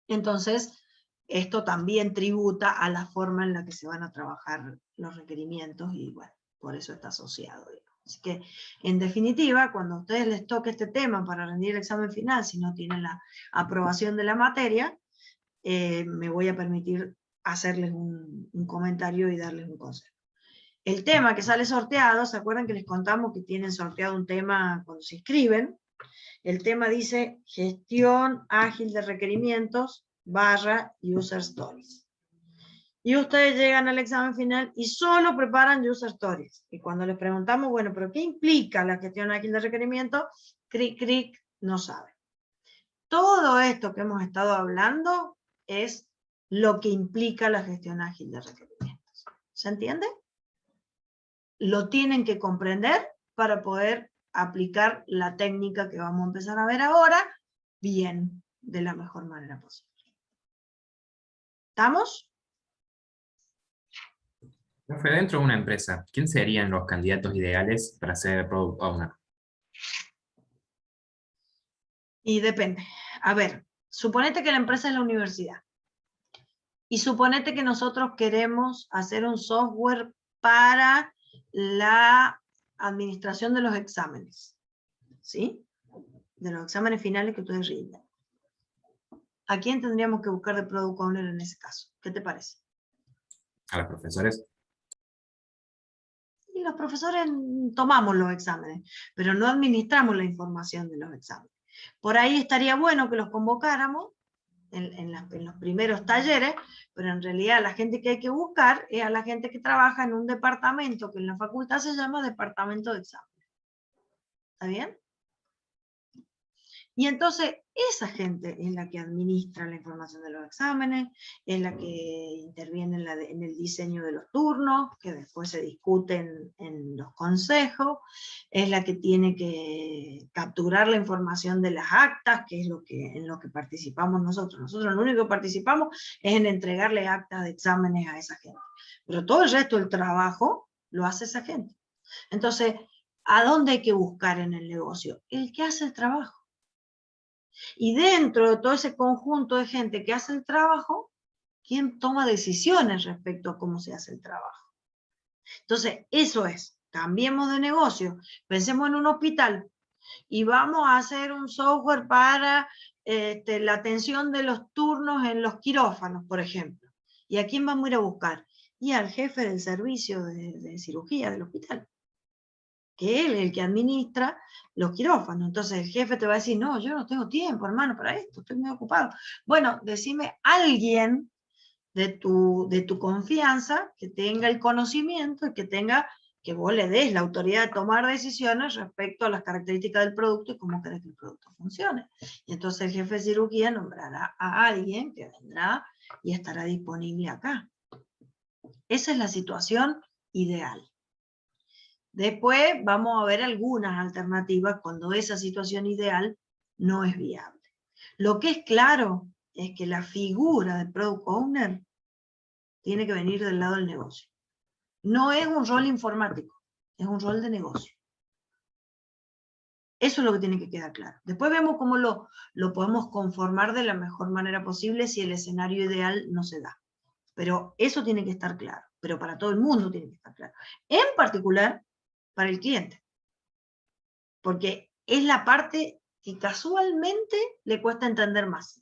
Entonces, esto también tributa a la forma en la que se van a trabajar los requerimientos y bueno, por eso está asociado. Así que, en definitiva, cuando a ustedes les toque este tema para rendir el examen final, si no tienen la aprobación de la materia, me voy a permitir hacerles un comentario y darles un consejo. El tema que sale sorteado, ¿se acuerdan que les contamos que tienen sorteado un tema cuando se inscriben? El tema dice gestión ágil de requerimientos / user stories. Y ustedes llegan al examen final y solo preparan user stories. Y cuando les preguntamos, bueno, ¿pero qué implica la gestión ágil de requerimientos? Cric, no sabe. Todo esto que hemos estado hablando es lo que implica la gestión ágil de requerimientos. ¿Se entiende? Lo tienen que comprender para poder aplicar la técnica que vamos a empezar a ver ahora bien, de la mejor manera posible. ¿Estamos? Profe, dentro de una empresa, ¿quién serían los candidatos ideales para ser Product Owner? Y depende. A ver, suponete que la empresa es la universidad. Y suponete que nosotros queremos hacer un software para la administración de los exámenes. ¿Sí? De los exámenes finales que ustedes rinden. ¿A quién tendríamos que buscar de Product Owner en ese caso? ¿Qué te parece? ¿A los profesores? Y los profesores tomamos los exámenes, pero no administramos la información de los exámenes. Por ahí estaría bueno que los convocáramos en los primeros talleres, pero en realidad la gente que hay que buscar es a la gente que trabaja en un departamento que en la facultad se llama departamento de exámenes. ¿Está bien? Y entonces esa gente es la que administra la información de los exámenes, es la que interviene en el diseño de los turnos, que después se discuten en los consejos, es la que tiene que capturar la información de las actas, que es en lo que participamos nosotros. Nosotros lo único que participamos es en entregarle actas de exámenes a esa gente. Pero todo el resto del trabajo lo hace esa gente. Entonces, ¿a dónde hay que buscar en el negocio? El que hace el trabajo. Y dentro de todo ese conjunto de gente que hace el trabajo, ¿quién toma decisiones respecto a cómo se hace el trabajo? Entonces, eso es, cambiemos de negocio, pensemos en un hospital y vamos a hacer un software para la atención de los turnos en los quirófanos, por ejemplo. ¿Y a quién vamos a ir a buscar? Y al jefe del servicio de cirugía del hospital, que él es el que administra los quirófanos. Entonces el jefe te va a decir, no, yo no tengo tiempo, hermano, para esto, estoy muy ocupado. Bueno, decime alguien de tu confianza que tenga el conocimiento y que vos le des la autoridad de tomar decisiones respecto a las características del producto y cómo querés que el producto funcione. Y entonces el jefe de cirugía nombrará a alguien que vendrá y estará disponible acá. Esa es la situación ideal. Después vamos a ver algunas alternativas cuando esa situación ideal no es viable. Lo que es claro es que la figura de Product Owner tiene que venir del lado del negocio. No es un rol informático, es un rol de negocio. Eso es lo que tiene que quedar claro. Después vemos cómo lo podemos conformar de la mejor manera posible si el escenario ideal no se da. Pero eso tiene que estar claro. Pero para todo el mundo tiene que estar claro. En particular, para el cliente. Porque es la parte que casualmente le cuesta entender más.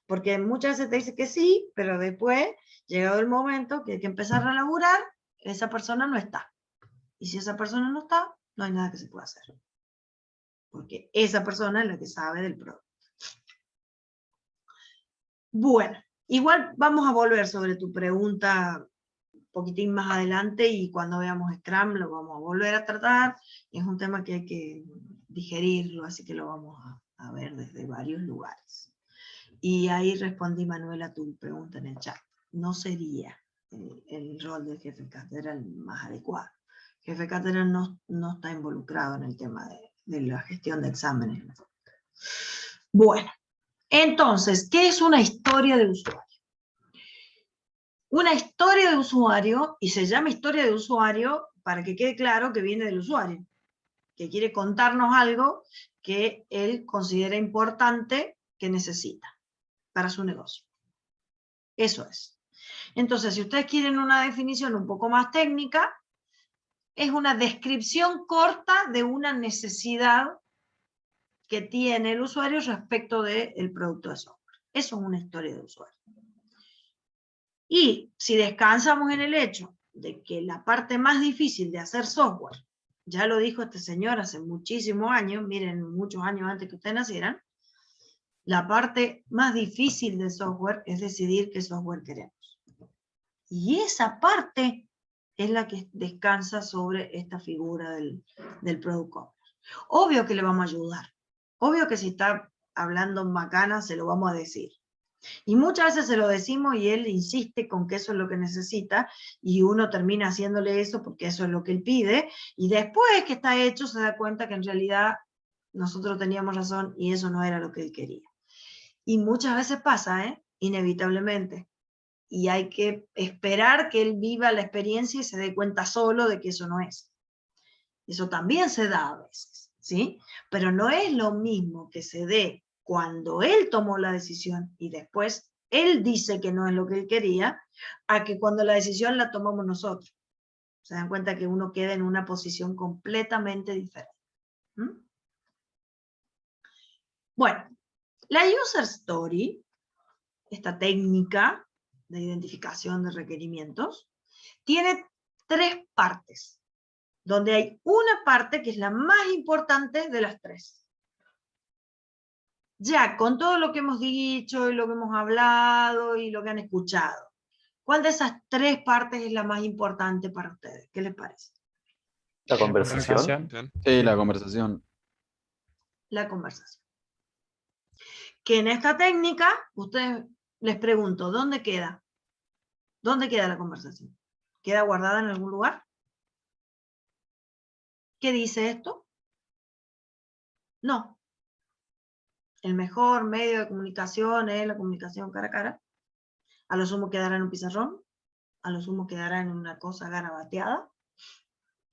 Porque muchas veces te dice que sí, pero después, llegado el momento que hay que empezar a laburar, esa persona no está. Y si esa persona no está, no hay nada que se pueda hacer. Porque esa persona es la que sabe del producto. Bueno, igual vamos a volver sobre tu pregunta un poquitín más adelante y cuando veamos Scrum lo vamos a volver a tratar. Es un tema que hay que digerirlo, así que lo vamos a ver desde varios lugares. Y ahí respondí, Manuel, a tu pregunta en el chat. No sería el rol del jefe de cátedra el más adecuado. El jefe de cátedra no está involucrado en el tema de la gestión de exámenes. Bueno, entonces, ¿qué es una historia de usuario? Una historia de usuario, y se llama historia de usuario para que quede claro que viene del usuario, que quiere contarnos algo que él considera importante que necesita para su negocio. Eso es. Entonces, si ustedes quieren una definición un poco más técnica, es una descripción corta de una necesidad que tiene el usuario respecto del producto de software. Eso es una historia de usuario. Y si descansamos en el hecho de que la parte más difícil de hacer software, ya lo dijo este señor hace muchísimos años, miren, muchos años antes que ustedes nacieran, la parte más difícil del software es decidir qué software queremos. Y esa parte es la que descansa sobre esta figura del Product Owner. Obvio que le vamos a ayudar. Obvio que si está hablando macana se lo vamos a decir. Y muchas veces se lo decimos y él insiste con que eso es lo que necesita y uno termina haciéndole eso porque eso es lo que él pide y después que está hecho se da cuenta que en realidad nosotros teníamos razón y eso no era lo que él quería. Y muchas veces pasa, inevitablemente. Y hay que esperar que él viva la experiencia y se dé cuenta solo de que eso no es. Eso también se da a veces, ¿sí? Pero no es lo mismo que se dé cuando él tomó la decisión y después él dice que no es lo que él quería, a que cuando la decisión la tomamos nosotros. Se dan cuenta que uno queda en una posición completamente diferente. Bueno, la user story, esta técnica de identificación de requerimientos, tiene 3 partes, donde hay una parte que es la más importante de las 3. Ya, con todo lo que hemos dicho y lo que hemos hablado y lo que han escuchado, ¿cuál de esas 3 partes es la más importante para ustedes? ¿Qué les parece? La conversación. Sí, la conversación. La conversación. Que en esta técnica, ustedes les pregunto, ¿dónde queda? ¿Dónde queda la conversación? ¿Queda guardada en algún lugar? ¿Qué dice esto? No. El mejor medio de comunicación es la comunicación cara a cara. A lo sumo quedará en un pizarrón. A lo sumo quedará en una cosa garabateada.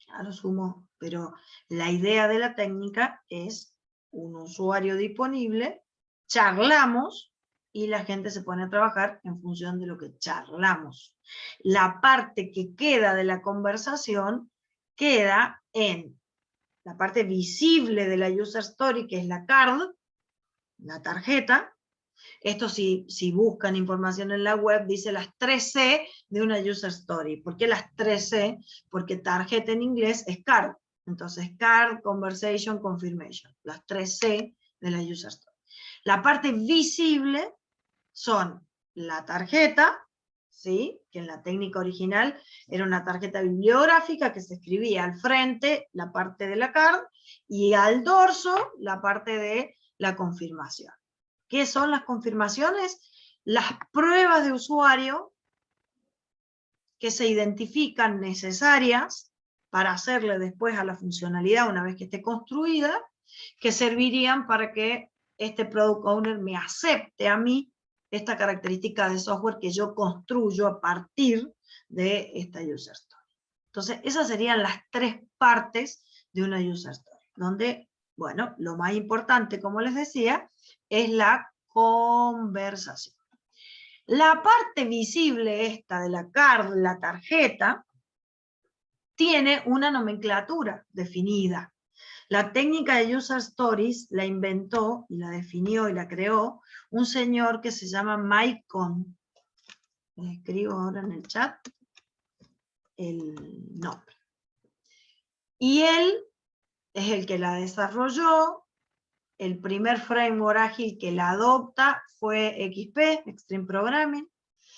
A lo sumo, pero la idea de la técnica es un usuario disponible, charlamos y la gente se pone a trabajar en función de lo que charlamos. La parte que queda de la conversación queda en la parte visible de la user story, que es la card, la tarjeta. Esto si buscan información en la web, dice las 3C de una user story. ¿Por qué las 3C? Porque tarjeta en inglés es card. Entonces, card, conversation, confirmation. Las 3C de la user story. La parte visible son la tarjeta, ¿sí? Que en la técnica original era una tarjeta bibliográfica que se escribía al frente, la parte de la card, y al dorso, la parte de la confirmación. ¿Qué son las confirmaciones? Las pruebas de usuario que se identifican necesarias para hacerle después a la funcionalidad una vez que esté construida, que servirían para que este Product Owner me acepte a mí esta característica de software que yo construyo a partir de esta user story. Entonces, esas serían las 3 partes de una user story, donde, bueno, lo más importante, como les decía, es la conversación. La parte visible esta de la card, la tarjeta, tiene una nomenclatura definida. La técnica de User Stories la inventó y la definió y la creó un señor que se llama Mike Cohn. Les escribo ahora en el chat el nombre. Y él es el que la desarrolló. El primer framework ágil que la adopta fue XP, Extreme Programming.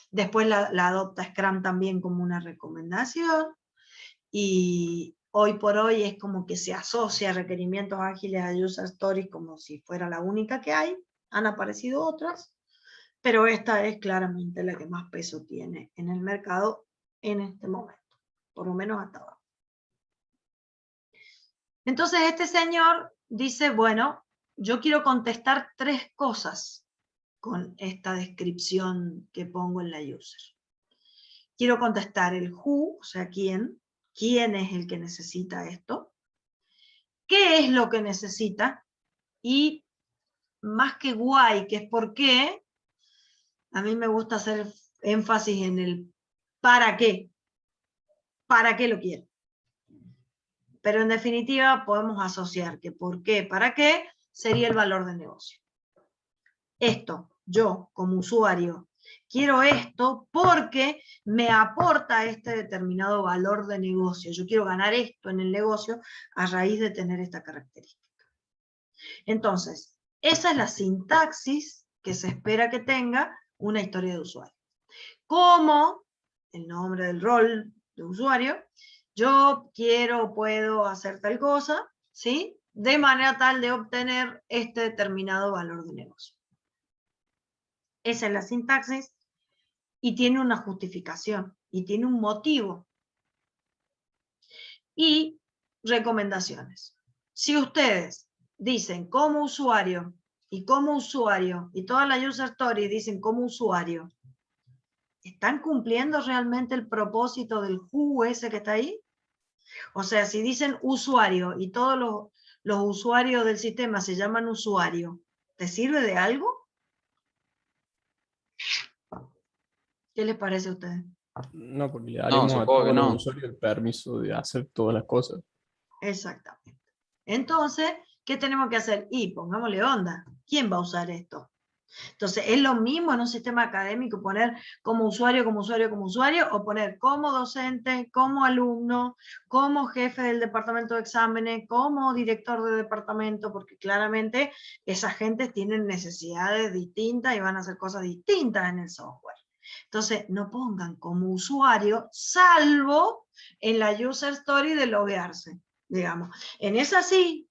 Después la adopta Scrum también como una recomendación. Y hoy por hoy es como que se asocia requerimientos ágiles a User Stories como si fuera la única que hay. Han aparecido otras, pero esta es claramente la que más peso tiene en el mercado en este momento, por lo menos hasta ahora. Entonces este señor dice, bueno, yo quiero contestar 3 cosas con esta descripción que pongo en la user. Quiero contestar el who, o sea, quién es el que necesita esto, qué es lo que necesita, y más que why, que es por qué, a mí me gusta hacer énfasis en el para qué lo quiero. Pero en definitiva podemos asociar que por qué, para qué, sería el valor de negocio. Esto, yo como usuario, quiero esto porque me aporta este determinado valor de negocio. Yo quiero ganar esto en el negocio a raíz de tener esta característica. Entonces, esa es la sintaxis que se espera que tenga una historia de usuario. Como el nombre del rol de usuario, yo quiero, puedo hacer tal cosa, ¿sí? De manera tal de obtener este determinado valor de negocio. Esa es la sintaxis y tiene una justificación y tiene un motivo. Y recomendaciones. Si ustedes dicen como usuario y toda la user story dicen como usuario, ¿están cumpliendo realmente el propósito del who ese que está ahí? O sea, si dicen usuario y todos los usuarios del sistema se llaman usuario, ¿te sirve de algo? ¿Qué les parece a ustedes? No, porque le daríamos a supongo que todos los no. usuarios el permiso de hacer todas las cosas. Exactamente. Entonces, ¿qué tenemos que hacer? Y pongámosle onda. ¿Quién va a usar esto? Entonces, ¿es lo mismo en un sistema académico poner como usuario, o poner como docente, como alumno, como jefe del departamento de exámenes, como director de departamento? Porque claramente esas gentes tienen necesidades distintas y van a hacer cosas distintas en el software. Entonces, no pongan como usuario, salvo en la user story de loguearse, digamos. En esa sí,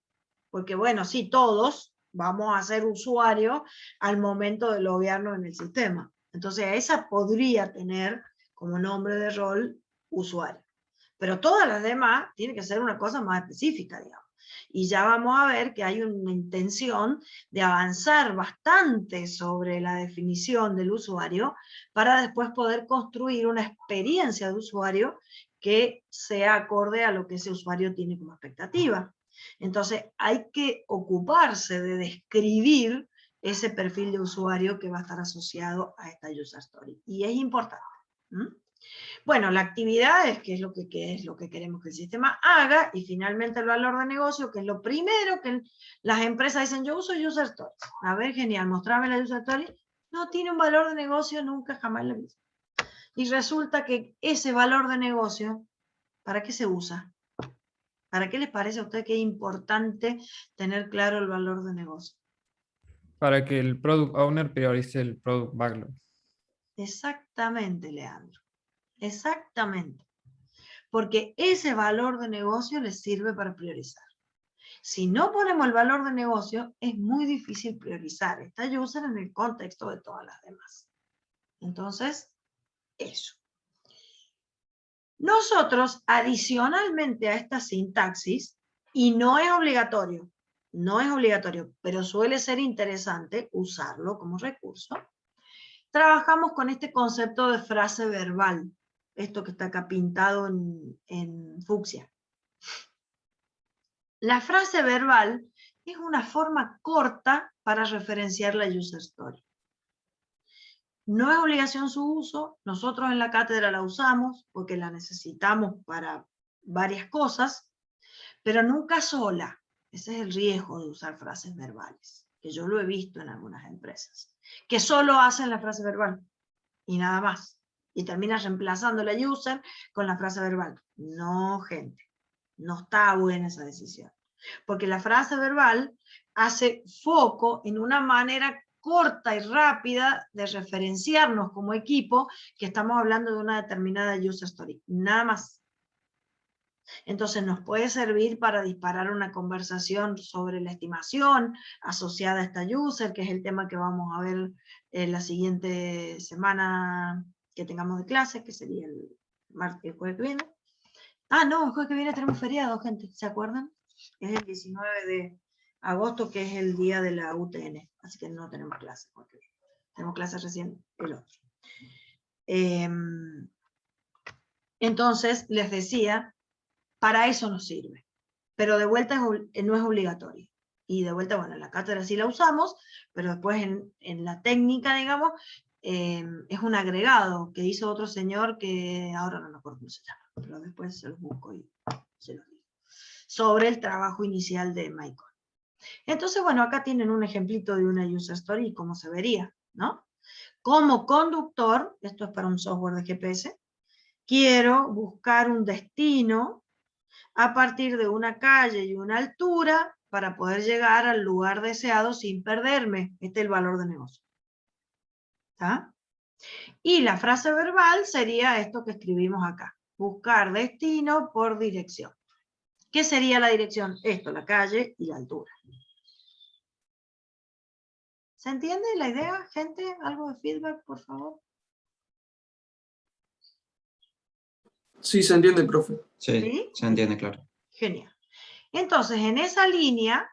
porque bueno, sí, todos vamos a ser usuarios al momento de loguearnos en el sistema. Entonces, esa podría tener como nombre de rol usuario. Pero todas las demás tienen que ser una cosa más específica, digamos. Y ya vamos a ver que hay una intención de avanzar bastante sobre la definición del usuario para después poder construir una experiencia de usuario que sea acorde a lo que ese usuario tiene como expectativa. Entonces hay que ocuparse de describir ese perfil de usuario que va a estar asociado a esta user story. Y es importante. Bueno, la actividad es qué es lo que queremos que el sistema haga, y finalmente el valor de negocio, que es lo primero que las empresas dicen, yo uso user stories. A ver, genial, mostrame la user story. No tiene un valor de negocio, nunca jamás lo he visto. Y resulta que ese valor de negocio, ¿para qué se usa? ¿Para qué les parece a usted que es importante tener claro el valor de negocio? Para que el product owner priorice el product backlog. Exactamente, Leandro. Exactamente. Porque ese valor de negocio les sirve para priorizar. Si no ponemos el valor de negocio, es muy difícil priorizar esta user en el contexto de todas las demás. Entonces, eso. Nosotros, adicionalmente a esta sintaxis, y no es obligatorio, pero suele ser interesante usarlo como recurso, trabajamos con este concepto de frase verbal, esto que está acá pintado en fucsia. La frase verbal es una forma corta para referenciar la user story. No es obligación su uso, nosotros en la cátedra la usamos porque la necesitamos para varias cosas, pero nunca sola. Ese es el riesgo de usar frases verbales, que yo lo he visto en algunas empresas, que solo hacen la frase verbal y nada más, y terminas reemplazando la user con la frase verbal. No, gente, no está buena esa decisión, porque la frase verbal hace foco en una manera corta y rápida de referenciarnos como equipo que estamos hablando de una determinada user story, nada más. Entonces nos puede servir para disparar una conversación sobre la estimación asociada a esta user, que es el tema que vamos a ver la siguiente semana que tengamos de clase, que sería el jueves que viene. Ah, no, el jueves que viene tenemos feriado, gente, ¿se acuerdan? Es el 19 de agosto, que es el día de la UTN, así que no tenemos clase, porque tenemos clase recién el otro. Entonces, les decía, para eso nos sirve, pero de vuelta no es obligatorio. Y de vuelta, bueno, en la cátedra sí la usamos, pero después en la técnica, digamos, es un agregado que hizo otro señor que ahora no me acuerdo cómo se llama, pero después se los busco y se los digo, sobre el trabajo inicial de Michael. Entonces, bueno, acá tienen un ejemplito de una user story y cómo se vería, ¿no? Como conductor, esto es para un software de GPS, quiero buscar un destino a partir de una calle y una altura para poder llegar al lugar deseado sin perderme. Este es el valor de negocio. ¿Está? Y la frase verbal sería esto que escribimos acá. Buscar destino por dirección. ¿Qué sería la dirección? Esto, la calle y la altura. ¿Se entiende la idea, gente? ¿Algo de feedback, por favor? Sí, se entiende, profe. Sí, se entiende, claro. Genial. Entonces, en esa línea,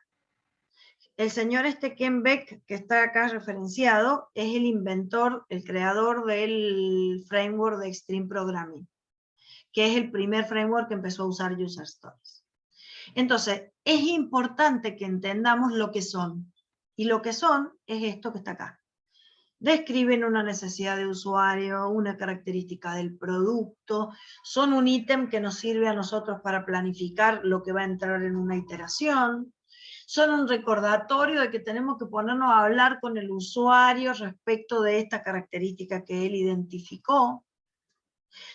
el señor Ken Beck, que está acá referenciado, es el inventor, el creador del framework de Extreme Programming, que es el primer framework que empezó a usar User Stories. Entonces, es importante que entendamos lo que son. Y lo que son es esto que está acá. Describen una necesidad de usuario, una característica del producto, son un ítem que nos sirve a nosotros para planificar lo que va a entrar en una iteración, son un recordatorio de que tenemos que ponernos a hablar con el usuario respecto de esta característica que él identificó.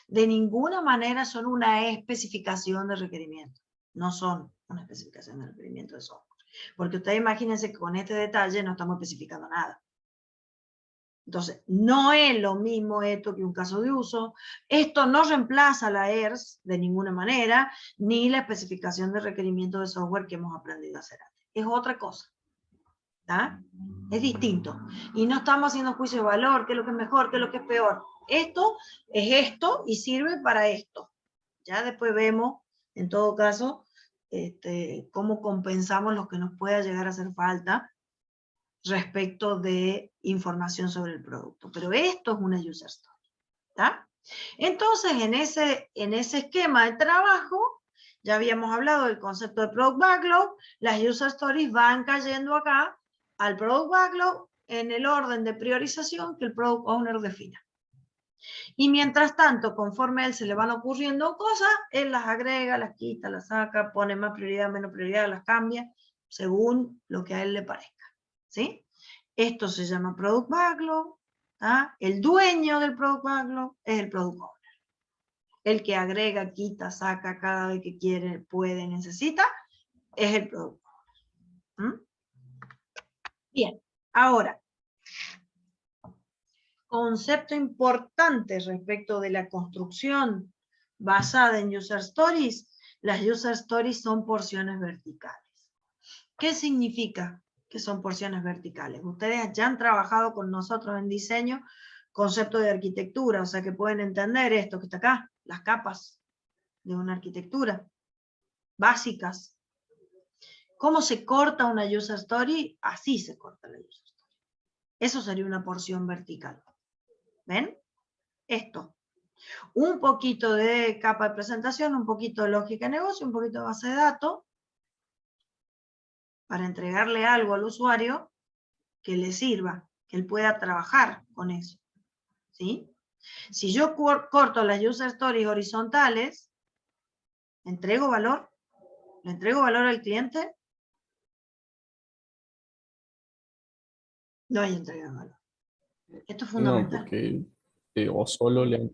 De ninguna manera son una especificación de requerimiento, no son una especificación de requerimiento de software, porque ustedes imagínense que con este detalle no estamos especificando nada. Entonces, no es lo mismo esto que un caso de uso. Esto no reemplaza la ERS de ninguna manera, ni la especificación de requerimiento de software que hemos aprendido a hacer antes. Es otra cosa. ¿Tá? Es distinto. Y no estamos haciendo juicio de valor, qué es lo que es mejor, qué es lo que es peor. Esto es esto y sirve para esto. Ya después vemos, en todo caso, cómo compensamos lo que nos pueda llegar a hacer falta respecto de información sobre el producto. Pero esto es una user story. ¿Tá? Entonces, en ese esquema de trabajo, ya habíamos hablado del concepto de Product Backlog, las user stories van cayendo acá al Product Backlog en el orden de priorización que el Product Owner defina. Y mientras tanto, conforme a él se le van ocurriendo cosas, él las agrega, las quita, las saca, pone más prioridad, menos prioridad, las cambia, según lo que a él le parezca. ¿Sí? Esto se llama Product Backlog. ¿Ah? El dueño del Product Backlog es el Product Owner. El que agrega, quita, saca cada vez que quiere, puede, necesita, es el Product Owner. ¿Mm? Bien, ahora, concepto importante respecto de la construcción basada en User Stories. Las User Stories son porciones verticales. ¿Qué significa que son porciones verticales? Ustedes ya han trabajado con nosotros en diseño, concepto de arquitectura, o sea que pueden entender esto que está acá, las capas de una arquitectura básicas. ¿Cómo se corta una User Story? Así se corta la User Story. Eso sería una porción vertical. ¿Ven? Esto. Un poquito de capa de presentación, un poquito de lógica de negocio, un poquito de base de datos, para entregarle algo al usuario que le sirva, que él pueda trabajar con eso. ¿Sí? Si yo corto las user stories horizontales, ¿Entrego valor? ¿Le entrego valor al cliente? No hay entrega de valor. Esto es No, fundamental. porque o solo le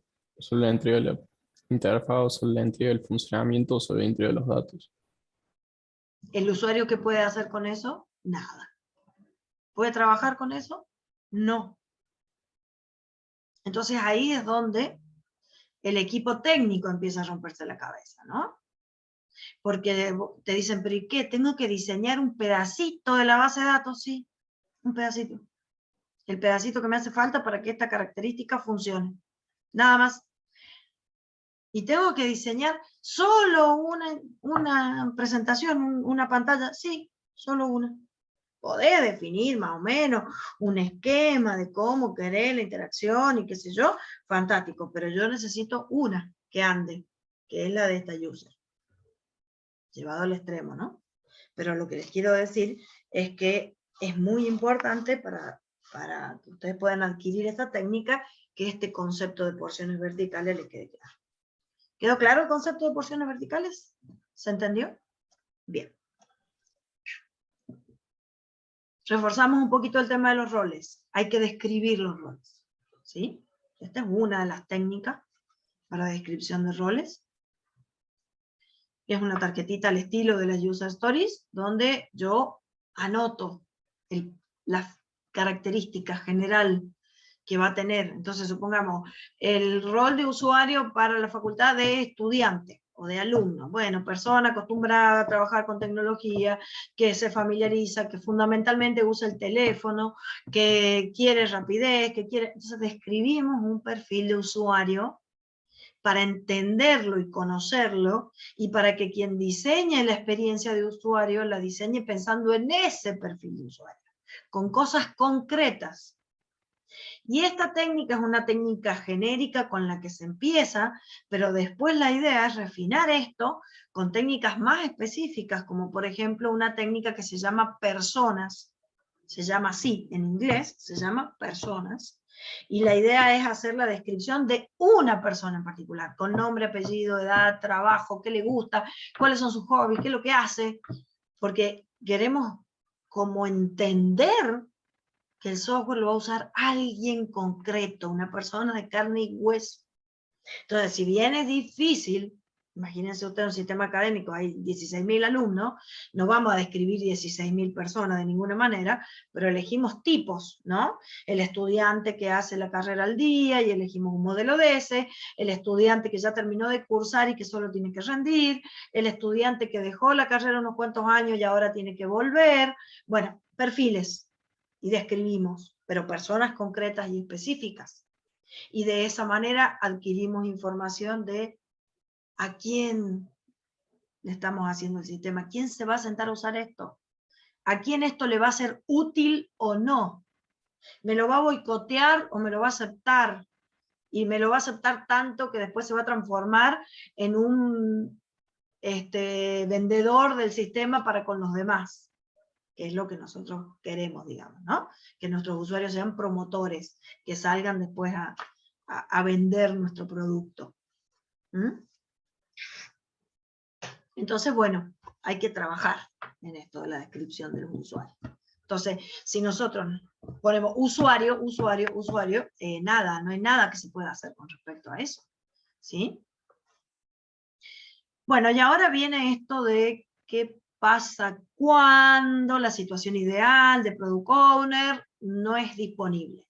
entrega la interfaz, o solo le entrega el funcionamiento, o solo le entrega los datos. ¿El usuario qué puede hacer con eso? Nada. ¿Puede trabajar con eso? No. Entonces ahí es donde el equipo técnico empieza a romperse la cabeza, ¿no? Porque te dicen, ¿pero y qué? ¿Tengo que diseñar un pedacito de la base de datos? Sí, un pedacito. El pedacito que me hace falta para que esta característica funcione. Nada más. Y tengo que diseñar solo una presentación, una pantalla. Sí, solo una. Podés definir más o menos un esquema de cómo querés la interacción y qué sé yo, fantástico, pero yo necesito una que ande, que es la de esta user. Llevado al extremo, ¿no? Pero lo que les quiero decir es que es muy importante para que ustedes puedan adquirir esta técnica, que este concepto de porciones verticales les quede claro. ¿Quedó claro el concepto de porciones verticales? ¿Se entendió? Bien. Reforzamos un poquito el tema de los roles. Hay que describir los roles, ¿sí? Esta es una de las técnicas para descripción de roles. Es una tarjetita al estilo de las User Stories, donde yo anoto las características general que va a tener. Entonces, supongamos, el rol de usuario para la facultad de estudiante o de alumno. Bueno, persona acostumbrada a trabajar con tecnología, que se familiariza, que fundamentalmente usa el teléfono, que quiere rapidez, que quiere... Entonces, describimos un perfil de usuario para entenderlo y conocerlo, y para que quien diseñe la experiencia de usuario la diseñe pensando en ese perfil de usuario, con cosas concretas. Y esta técnica es una técnica genérica con la que se empieza, pero después la idea es refinar esto con técnicas más específicas, como por ejemplo una técnica que se llama personas, se llama así en inglés, se llama personas, y la idea es hacer la descripción de una persona en particular, con nombre, apellido, edad, trabajo, qué le gusta, cuáles son sus hobbies, qué es lo que hace, porque queremos como entender que el software lo va a usar alguien concreto, una persona de carne y hueso. Entonces, si bien es difícil, imagínense usted un sistema académico, hay 16.000 alumnos, no vamos a describir 16.000 personas de ninguna manera, pero elegimos tipos, ¿no? El estudiante que hace la carrera al día y elegimos un modelo de ese, el estudiante que ya terminó de cursar y que solo tiene que rendir, el estudiante que dejó la carrera unos cuantos años y ahora tiene que volver, bueno, perfiles, y describimos, pero personas concretas y específicas. Y de esa manera adquirimos información de a quién le estamos haciendo el sistema, quién se va a sentar a usar esto, a quién esto le va a ser útil o no, me lo va a boicotear o me lo va a aceptar, y me lo va a aceptar tanto que después se va a transformar en un vendedor del sistema para con los demás, que es lo que nosotros queremos, digamos, ¿no? Que nuestros usuarios sean promotores, que salgan después a vender nuestro producto. Entonces, bueno, hay que trabajar en esto de la descripción de los usuarios. Entonces, si nosotros ponemos usuario, usuario, usuario, nada, no hay nada que se pueda hacer con respecto a eso, ¿sí? Bueno, y ahora viene esto de qué pasa cuando la situación ideal de Product Owner no es disponible.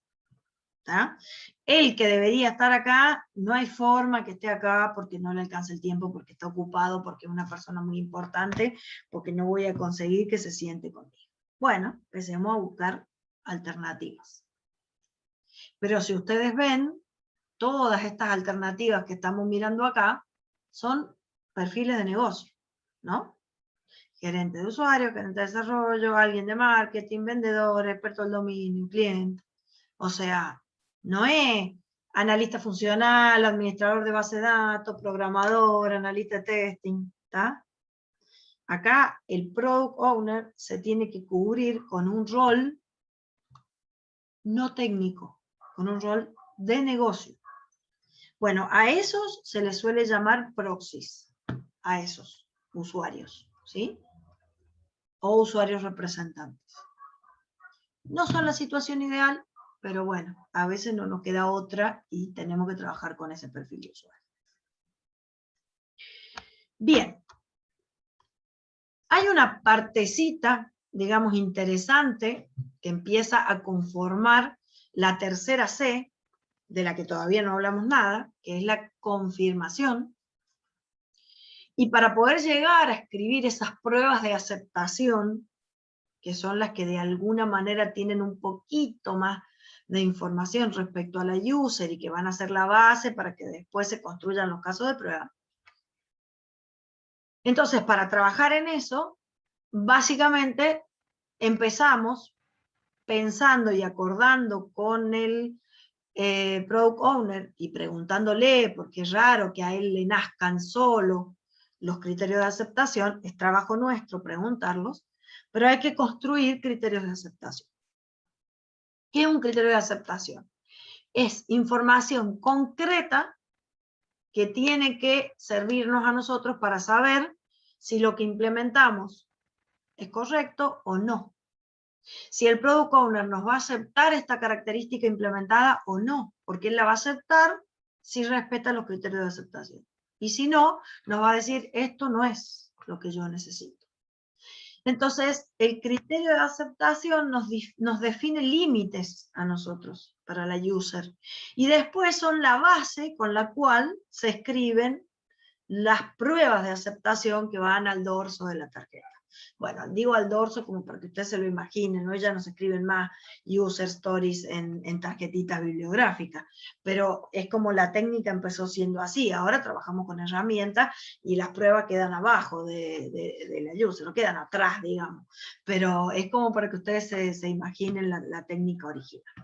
¿Tá? El que debería estar acá, no hay forma que esté acá porque no le alcanza el tiempo, porque está ocupado, porque es una persona muy importante, porque no voy a conseguir que se siente conmigo. Bueno, empecemos a buscar alternativas. Pero si ustedes ven, todas estas alternativas que estamos mirando acá son perfiles de negocio, ¿no? Gerente de usuario, gerente de desarrollo, alguien de marketing, vendedor, experto del dominio, cliente. O sea, no es analista funcional, administrador de base de datos, programador, analista de testing, ¿está? Acá el Product Owner se tiene que cubrir con un rol no técnico, con un rol de negocio. Bueno, a esos se les suele llamar proxies. a esos usuarios, ¿sí? O usuarios representantes. No son la situación ideal, pero bueno, a veces no nos queda otra y tenemos que trabajar con ese perfil de usuario. Bien. Hay una partecita, digamos, interesante que empieza a conformar la tercera C, de la que todavía no hablamos nada, que es la confirmación. Y para poder llegar a escribir esas pruebas de aceptación, que son las que de alguna manera tienen un poquito más de información respecto a la user y que van a ser la base para que después se construyan los casos de prueba. Entonces, para trabajar en eso, básicamente empezamos pensando y acordando con el Product Owner y preguntándole, porque es raro que a él le nazcan solo los criterios de aceptación, es trabajo nuestro preguntarlos, pero hay que construir criterios de aceptación. ¿Qué es un criterio de aceptación? Es información concreta que tiene que servirnos a nosotros para saber si lo que implementamos es correcto o no. Si el Product Owner nos va a aceptar esta característica implementada o no, porque él la va a aceptar si respeta los criterios de aceptación. Y si no, nos va a decir, esto no es lo que yo necesito. Entonces, el criterio de aceptación nos define límites a nosotros, para la user. Y después son la base con la cual se escriben las pruebas de aceptación que van al dorso de la tarjeta. Bueno, digo al dorso como para que ustedes se lo imaginen, ¿no? Ya no se escriben más user stories en tarjetitas bibliográficas, pero es como la técnica empezó siendo así. Ahora trabajamos con herramientas y las pruebas quedan abajo de la user, no quedan atrás, digamos, pero es como para que ustedes se imaginen la técnica original.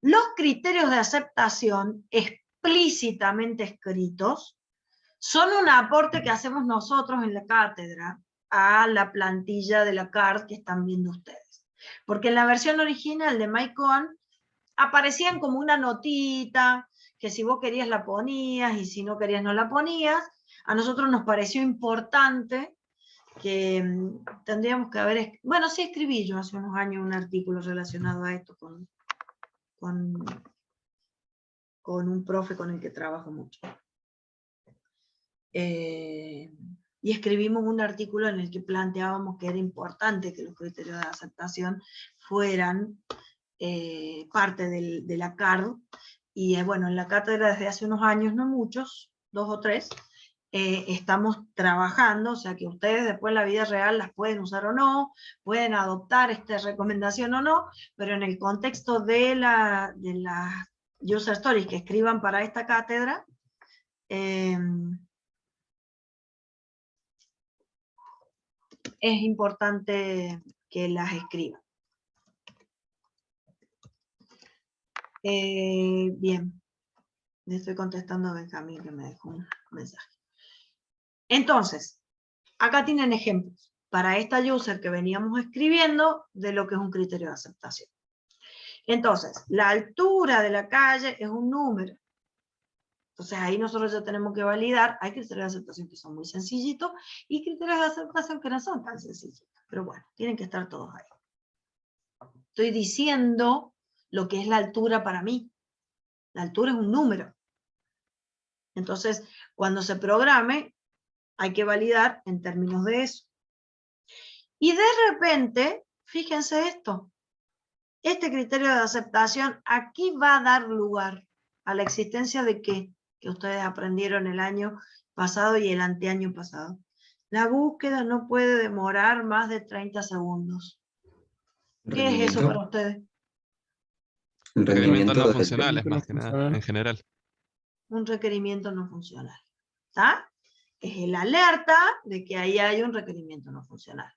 Los criterios de aceptación explícitamente escritos son un aporte que hacemos nosotros en la cátedra a la plantilla de la CARD que están viendo ustedes. Porque en la versión original de MyCoan aparecían como una notita, que si vos querías la ponías y si no querías no la ponías. A nosotros nos pareció importante que tendríamos que haber... Bueno, sí escribí yo hace unos años un artículo relacionado a esto con un profe con el que trabajo mucho. Y escribimos un artículo en el que planteábamos que era importante que los criterios de aceptación fueran parte de la CARD, y bueno, en la cátedra desde hace unos años, no muchos, 2 o 3, estamos trabajando, o sea que ustedes después en la vida real las pueden usar o no, pueden adoptar esta recomendación o no, pero en el contexto de las user stories que escriban para esta cátedra, es importante que las escriban. Bien, le estoy contestando a Benjamín que me dejó un mensaje. Entonces, acá tienen ejemplos para esta user que veníamos escribiendo de lo que es un criterio de aceptación. Entonces, la altura de la calle es un número. Entonces ahí nosotros ya tenemos que validar, hay criterios de aceptación que son muy sencillitos y criterios de aceptación que no son tan sencillitos. Pero bueno, tienen que estar todos ahí. Estoy diciendo lo que es la altura para mí. La altura es un número. Entonces, cuando se programe, hay que validar en términos de eso. Y de repente, fíjense esto. Este criterio de aceptación aquí va a dar lugar a la existencia de ¿qué? Que ustedes aprendieron el año pasado y el anteaño pasado. La búsqueda no puede demorar más de 30 segundos. ¿Qué es eso para ustedes? Requerimientos no funcionales, más que nada, en general. Un requerimiento no funcional. ¿Está? Es el alerta de que ahí hay un requerimiento no funcional.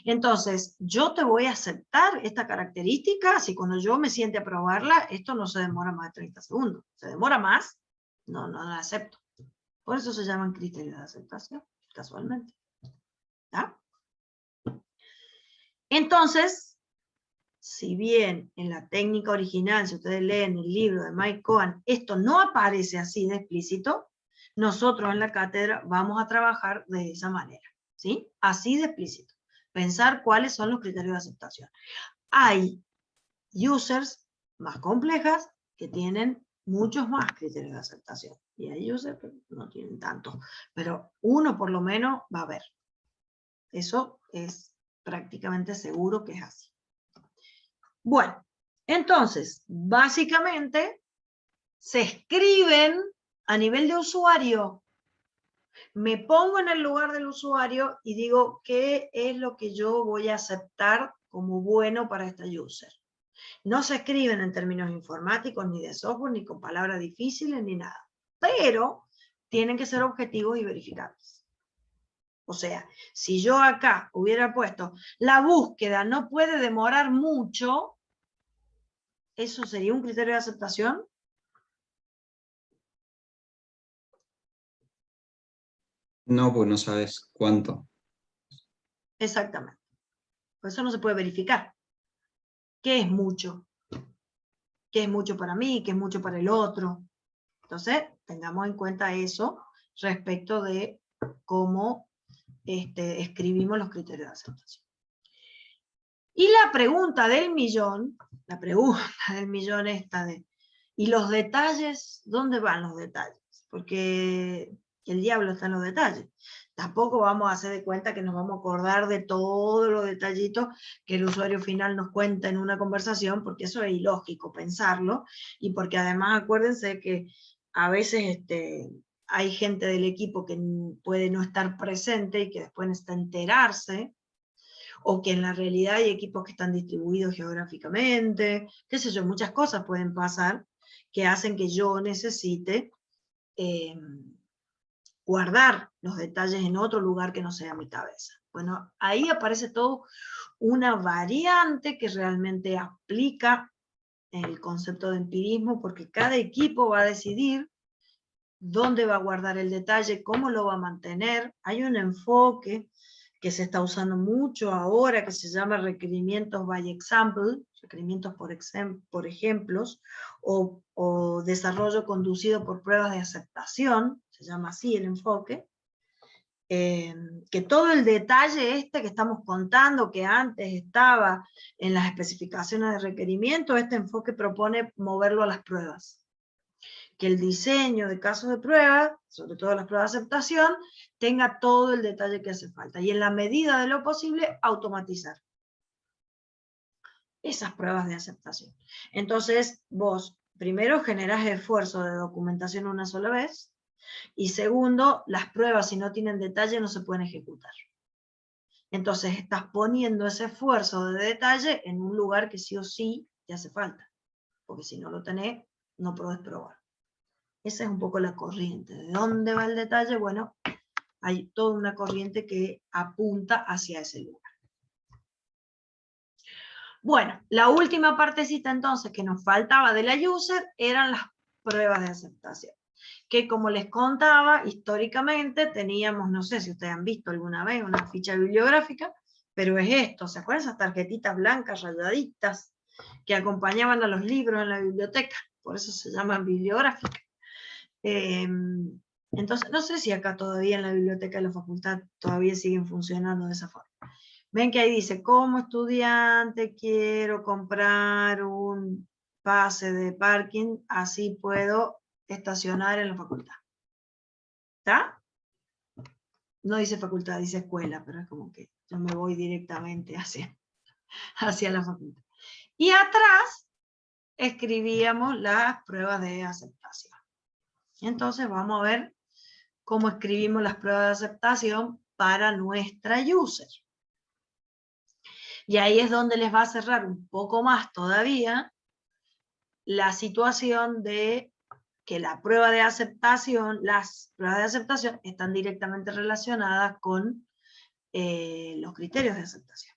Entonces, yo te voy a aceptar esta característica si cuando yo me siente a probarla, esto no se demora más de 30 segundos. ¿Se demora más? No la acepto. Por eso se llaman criterios de aceptación, casualmente. ¿Está? Entonces, si bien en la técnica original, si ustedes leen el libro de Mike Cohen, esto no aparece así de explícito, nosotros en la cátedra vamos a trabajar de esa manera, ¿sí? Así de explícito. Pensar cuáles son los criterios de aceptación. Hay users más complejas que tienen muchos más criterios de aceptación. Y hay users que no tienen tanto. Pero uno por lo menos va a haber. Eso es prácticamente seguro que es así. Bueno, entonces, básicamente, se escriben a nivel de usuario. Me pongo en el lugar del usuario y digo qué es lo que yo voy a aceptar como bueno para esta user. No se escriben en términos informáticos, ni de software, ni con palabras difíciles, ni nada. Pero tienen que ser objetivos y verificables. O sea, si yo acá hubiera puesto la búsqueda no puede demorar mucho, ¿eso sería un criterio de aceptación? No, pues no sabes cuánto. Exactamente. Por eso no se puede verificar. ¿Qué es mucho? ¿Qué es mucho para mí? ¿Qué es mucho para el otro? Entonces, tengamos en cuenta eso respecto de cómo escribimos los criterios de aceptación. Y la pregunta del millón esta de, ¿y los detalles? ¿Dónde van los detalles? Porque el diablo está en los detalles. Tampoco vamos a hacer de cuenta que nos vamos a acordar de todos los detallitos que el usuario final nos cuenta en una conversación, porque eso es ilógico pensarlo, y porque además acuérdense que a veces hay gente del equipo que puede no estar presente y que después necesita enterarse, o que en la realidad hay equipos que están distribuidos geográficamente, qué sé yo, muchas cosas pueden pasar que hacen que yo necesite guardar los detalles en otro lugar que no sea mi cabeza. Bueno, ahí aparece todo una variante que realmente aplica el concepto de empirismo, porque cada equipo va a decidir dónde va a guardar el detalle, cómo lo va a mantener. Hay un enfoque que se está usando mucho ahora, que se llama requerimientos by example, requerimientos por ejemplos, o desarrollo conducido por pruebas de aceptación, se llama así el enfoque, que todo el detalle que estamos contando, que antes estaba en las especificaciones de requerimiento, este enfoque propone moverlo a las pruebas. Que el diseño de casos de prueba, sobre todo las pruebas de aceptación, tenga todo el detalle que hace falta. Y en la medida de lo posible, automatizar esas pruebas de aceptación. Entonces, vos, primero, generás esfuerzo de documentación una sola vez, y segundo, las pruebas, si no tienen detalle, no se pueden ejecutar. Entonces, estás poniendo ese esfuerzo de detalle en un lugar que sí o sí te hace falta. Porque si no lo tenés, no podés probar. Esa es un poco la corriente. ¿De dónde va el detalle? Bueno, hay toda una corriente que apunta hacia ese lugar. Bueno, la última partecita entonces que nos faltaba de la user eran las pruebas de aceptación. Que como les contaba, históricamente teníamos, no sé si ustedes han visto alguna vez una ficha bibliográfica, pero es esto, ¿se acuerdan esas tarjetitas blancas rayaditas que acompañaban a los libros en la biblioteca? Por eso se llaman bibliográficas. Entonces, no sé si acá todavía en la biblioteca de la facultad todavía siguen funcionando de esa forma. Ven que ahí dice, como estudiante quiero comprar un pase de parking, así puedo estacionar en la facultad. ¿Está? No dice facultad, dice escuela, pero es como que yo me voy directamente hacia la facultad. Y atrás escribíamos las pruebas de aceptación. Entonces vamos a ver cómo escribimos las pruebas de aceptación para nuestra user. Y ahí es donde les va a cerrar un poco más todavía la situación de que la prueba de aceptación, las pruebas de aceptación están directamente relacionadas con los criterios de aceptación.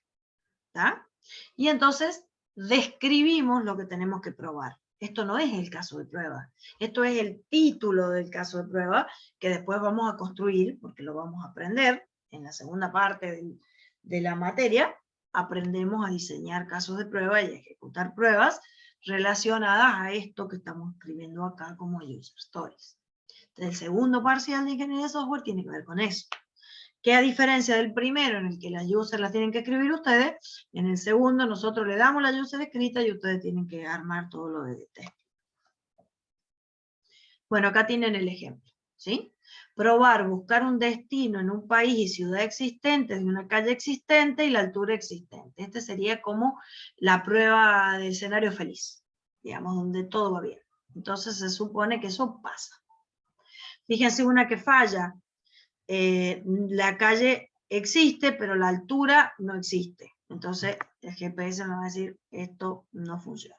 ¿Tá? Y entonces describimos lo que tenemos que probar. Esto no es el caso de prueba. Esto es el título del caso de prueba que después vamos a construir, porque lo vamos a aprender en la segunda parte de la materia. Aprendemos a diseñar casos de prueba y a ejecutar pruebas relacionadas a esto que estamos escribiendo acá como user stories. El segundo parcial de ingeniería de software tiene que ver con eso. Que a diferencia del primero, en el que las users las tienen que escribir ustedes, en el segundo nosotros le damos la user escrita y ustedes tienen que armar todo lo de test. Bueno, acá tienen el ejemplo, ¿sí? Probar, buscar un destino en un país y ciudad existentes, de una calle existente y la altura existente. Este sería como la prueba de escenario feliz, digamos, donde todo va bien. Entonces se supone que eso pasa. Fíjense una que falla. La calle existe, pero la altura no existe. Entonces el GPS me va a decir, esto no funciona.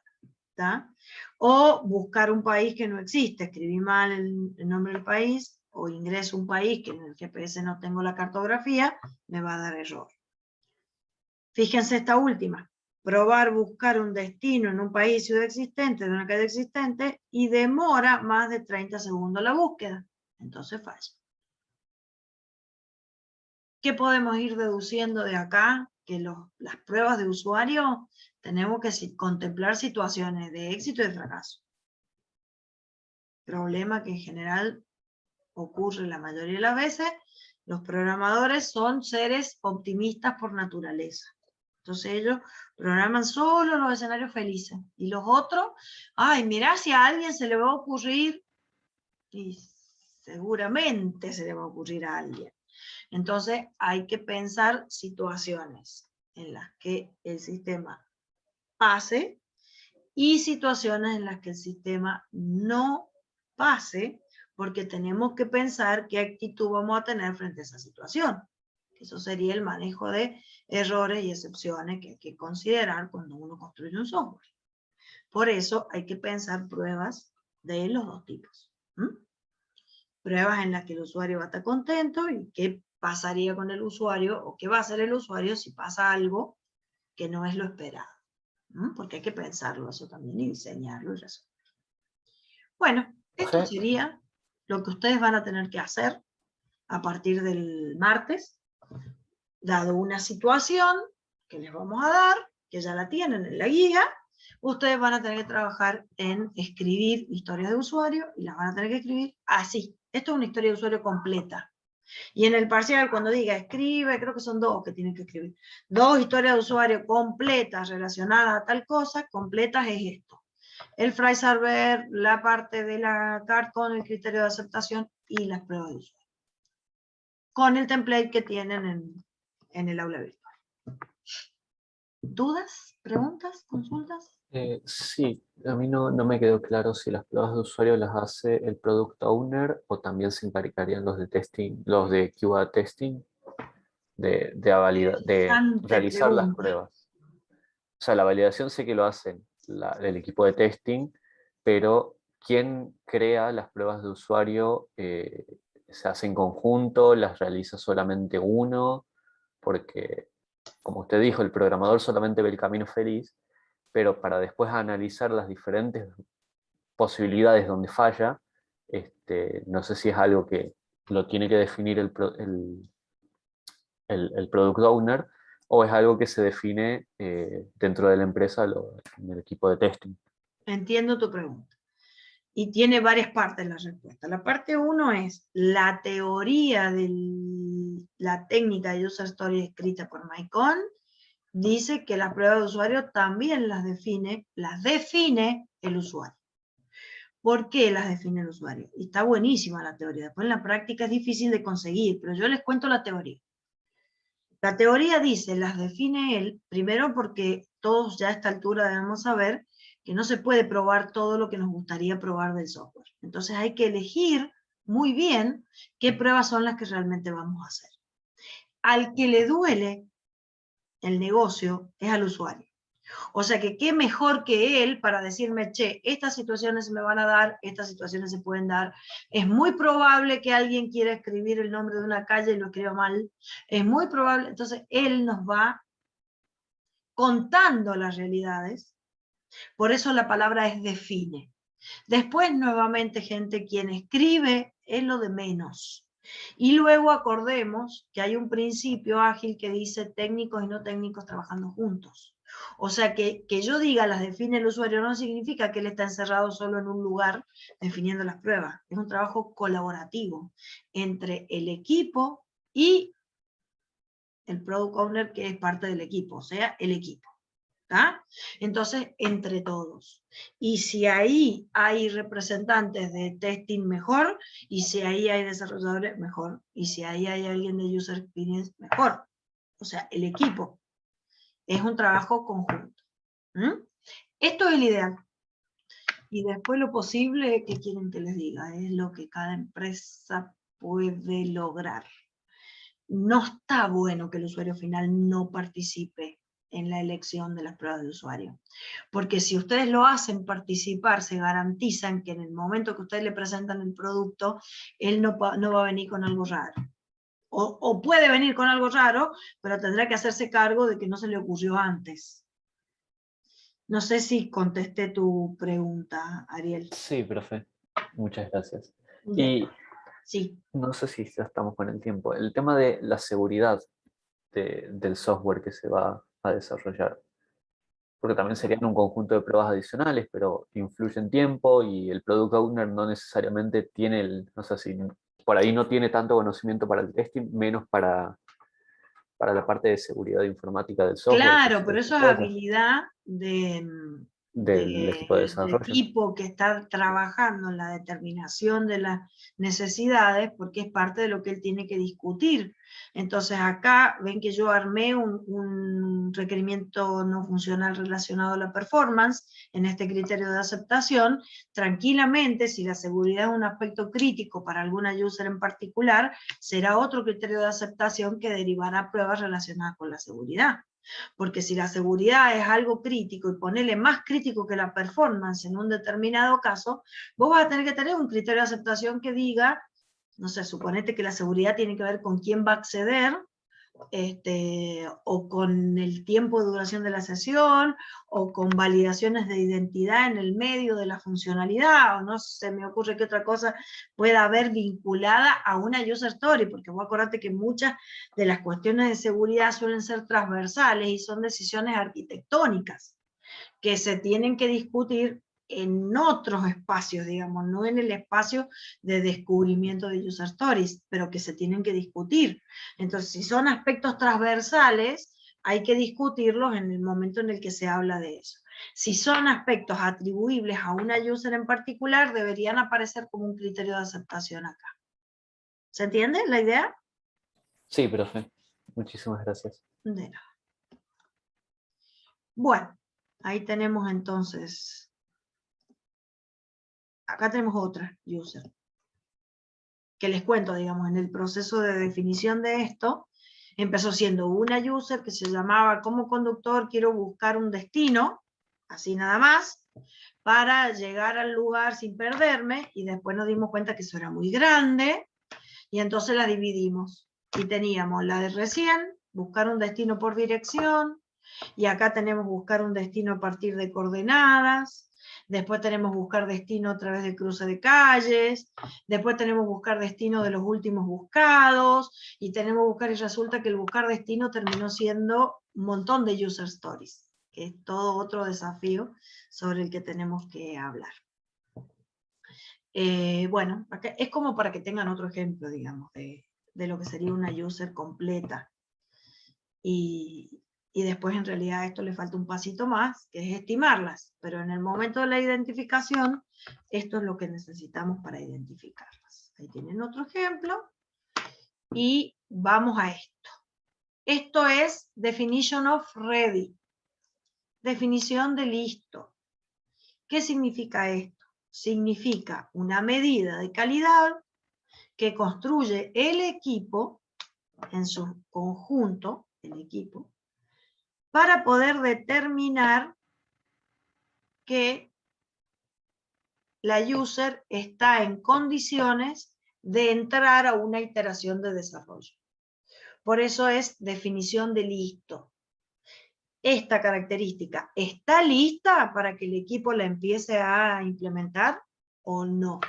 ¿Tá? O buscar un país que no existe, escribí mal el nombre del país, o ingreso un país que en el GPS no tengo la cartografía, me va a dar error. Fíjense esta última, probar buscar un destino en un país ciudad existente, de una calle existente, y demora más de 30 segundos la búsqueda, entonces falla. ¿Qué podemos ir deduciendo de acá? Que las pruebas de usuario tenemos que contemplar situaciones de éxito y de fracaso. Problema que en general ocurre la mayoría de las veces. Los programadores son seres optimistas por naturaleza. Entonces ellos programan solo los escenarios felices. Y los otros, ay, mirá si a alguien se le va a ocurrir, y seguramente se le va a ocurrir a alguien. Entonces hay que pensar situaciones en las que el sistema pase y situaciones en las que el sistema no pase, porque tenemos que pensar qué actitud vamos a tener frente a esa situación. Eso sería el manejo de errores y excepciones que hay que considerar cuando uno construye un software. Por eso hay que pensar pruebas de los dos tipos. Pruebas en las que el usuario va a estar contento y qué pasaría con el usuario o qué va a hacer el usuario si pasa algo que no es lo esperado. Porque hay que pensarlo eso también y diseñarlo y resolverlo. Bueno, esto sería lo que ustedes van a tener que hacer a partir del martes, dado una situación que les vamos a dar, que ya la tienen en la guía. Ustedes van a tener que trabajar en escribir historias de usuario y las van a tener que escribir así. Esto es una historia de usuario completa. Y en el parcial, cuando diga escribe, creo que son 2 que tienen que escribir. 2 historias de usuario completas relacionadas a tal cosa, completas es esto. El Freiserver, la parte de la CART con el criterio de aceptación y las pruebas de usuario. Con el template que tienen en el aula virtual. ¿Dudas? ¿Preguntas? ¿Consultas? Sí, a mí no me quedó claro si las pruebas de usuario las hace el Product Owner o también se encargarían los de testing, los de QA testing, de realizar las pruebas. O sea, la validación sé que lo hacen el equipo de testing, pero ¿quién crea las pruebas de usuario? ¿Se hace en conjunto? ¿Las realiza solamente uno? Porque, como usted dijo, el programador solamente ve el camino feliz, pero para después analizar las diferentes posibilidades donde falla, no sé si es algo que lo tiene que definir el Product Owner o es algo que se define dentro de la empresa en el equipo de testing. Entiendo tu pregunta. Y tiene varias partes la respuesta. La parte 1 es la teoría de la técnica de User Story escrita por Maicon. Dice que las pruebas de usuario también las define el usuario. ¿Por qué las define el usuario? Y está buenísima la teoría. Después en la práctica es difícil de conseguir, pero yo les cuento la teoría. La teoría dice, las define él, primero porque todos ya a esta altura debemos saber que no se puede probar todo lo que nos gustaría probar del software. Entonces hay que elegir muy bien qué pruebas son las que realmente vamos a hacer. Al que le duele el negocio es al usuario. O sea que qué mejor que él para decirme, che, estas situaciones se me van a dar, estas situaciones se pueden dar. Es muy probable que alguien quiera escribir el nombre de una calle y lo escriba mal. Es muy probable, entonces él nos va contando las realidades. Por eso la palabra es define. Después, nuevamente, gente, quien escribe es lo de menos. Y luego acordemos que hay un principio ágil que dice técnicos y no técnicos trabajando juntos. O sea, que yo diga las define el usuario no significa que él está encerrado solo en un lugar definiendo las pruebas. Es un trabajo colaborativo entre el equipo y el Product Owner, que es parte del equipo, o sea, el equipo. ¿Tá? Entonces, entre todos. Y si ahí hay representantes de testing, mejor, y si ahí hay desarrolladores, mejor, y si ahí hay alguien de User Experience, mejor. O sea, el equipo. Es un trabajo conjunto. ¿Mm? Esto es el ideal. Y después lo posible, ¿qué quieren que les diga? Es lo que cada empresa puede lograr. No está bueno que el usuario final no participe en la elección de las pruebas de usuario. Porque si ustedes lo hacen participar, se garantizan que en el momento que ustedes le presentan el producto, él no va a venir con algo raro. O puede venir con algo raro, pero tendrá que hacerse cargo de que no se le ocurrió antes. No sé si contesté tu pregunta, Ariel. Sí, profe. Muchas gracias. Bien. Y Sí. no sé si ya estamos con el tiempo. El tema de la seguridad del software que se va a desarrollar. Porque también serían un conjunto de pruebas adicionales, pero influyen tiempo y el Product Owner no necesariamente tiene no sé si por ahí no tiene tanto conocimiento para el testing, menos para la parte de seguridad informática del software. Claro, pero eso es habilidad del equipo de desarrollo. equipo que está trabajando en la determinación de las necesidades, porque es parte de lo que él tiene que discutir. Entonces acá ven que yo armé un requerimiento no funcional relacionado a la performance, en este criterio de aceptación. Tranquilamente, si la seguridad es un aspecto crítico para alguna user en particular, será otro criterio de aceptación que derivará pruebas relacionadas con la seguridad. Porque si la seguridad es algo crítico y ponerle más crítico que la performance en un determinado caso, vos vas a tener que tener un criterio de aceptación que diga, no sé, suponete que la seguridad tiene que ver con quién va a acceder, o con el tiempo de duración de la sesión, o con validaciones de identidad en el medio de la funcionalidad, o no se me ocurre qué otra cosa pueda haber vinculada a una user story, porque vos acordate que muchas de las cuestiones de seguridad suelen ser transversales y son decisiones arquitectónicas que se tienen que discutir en otros espacios, digamos, no en el espacio de descubrimiento de user stories, pero que se tienen que discutir. Entonces, si son aspectos transversales, hay que discutirlos en el momento en el que se habla de eso. Si son aspectos atribuibles a una user en particular, deberían aparecer como un criterio de aceptación acá. ¿Se entiende la idea? Sí, profe. Muchísimas gracias. De nada. Bueno, ahí tenemos entonces... Acá tenemos otra user, que les cuento, digamos, en el proceso de definición de esto, empezó siendo una user que se llamaba como conductor, quiero buscar un destino, así nada más, para llegar al lugar sin perderme, y después nos dimos cuenta que eso era muy grande, y entonces la dividimos, y teníamos la de recién, buscar un destino por dirección, y acá tenemos buscar un destino a partir de coordenadas, después tenemos buscar destino a través de cruce de calles, después tenemos buscar destino de los últimos buscados, y tenemos buscar, y resulta que el buscar destino terminó siendo un montón de user stories, que es todo otro desafío sobre el que tenemos que hablar. Bueno, es como para que tengan otro ejemplo, digamos, de lo que sería una user completa. Y después en realidad a esto le falta un pasito más, que es estimarlas, pero en el momento de la identificación, esto es lo que necesitamos para identificarlas. Ahí tienen otro ejemplo, y vamos a esto. Esto es definition of ready, definición de listo. ¿Qué significa esto? Significa una medida de calidad que construye el equipo en su conjunto, el equipo, para poder determinar que la user está en condiciones de entrar a una iteración de desarrollo. Por eso es definición de listo. Esta característica, ¿está lista para que el equipo la empiece a implementar o no?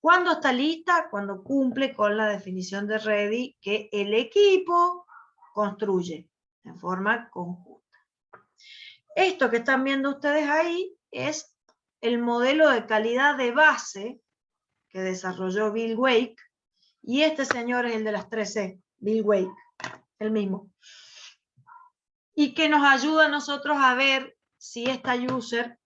¿Cuándo está lista? Cuando cumple con la definición de ready que el equipo construye en forma conjunta. Esto que están viendo ustedes ahí es el modelo de calidad de base que desarrolló Bill Wake, y este señor es el de las 3C, Bill Wake, el mismo. Y que nos ayuda a nosotros a ver si esta user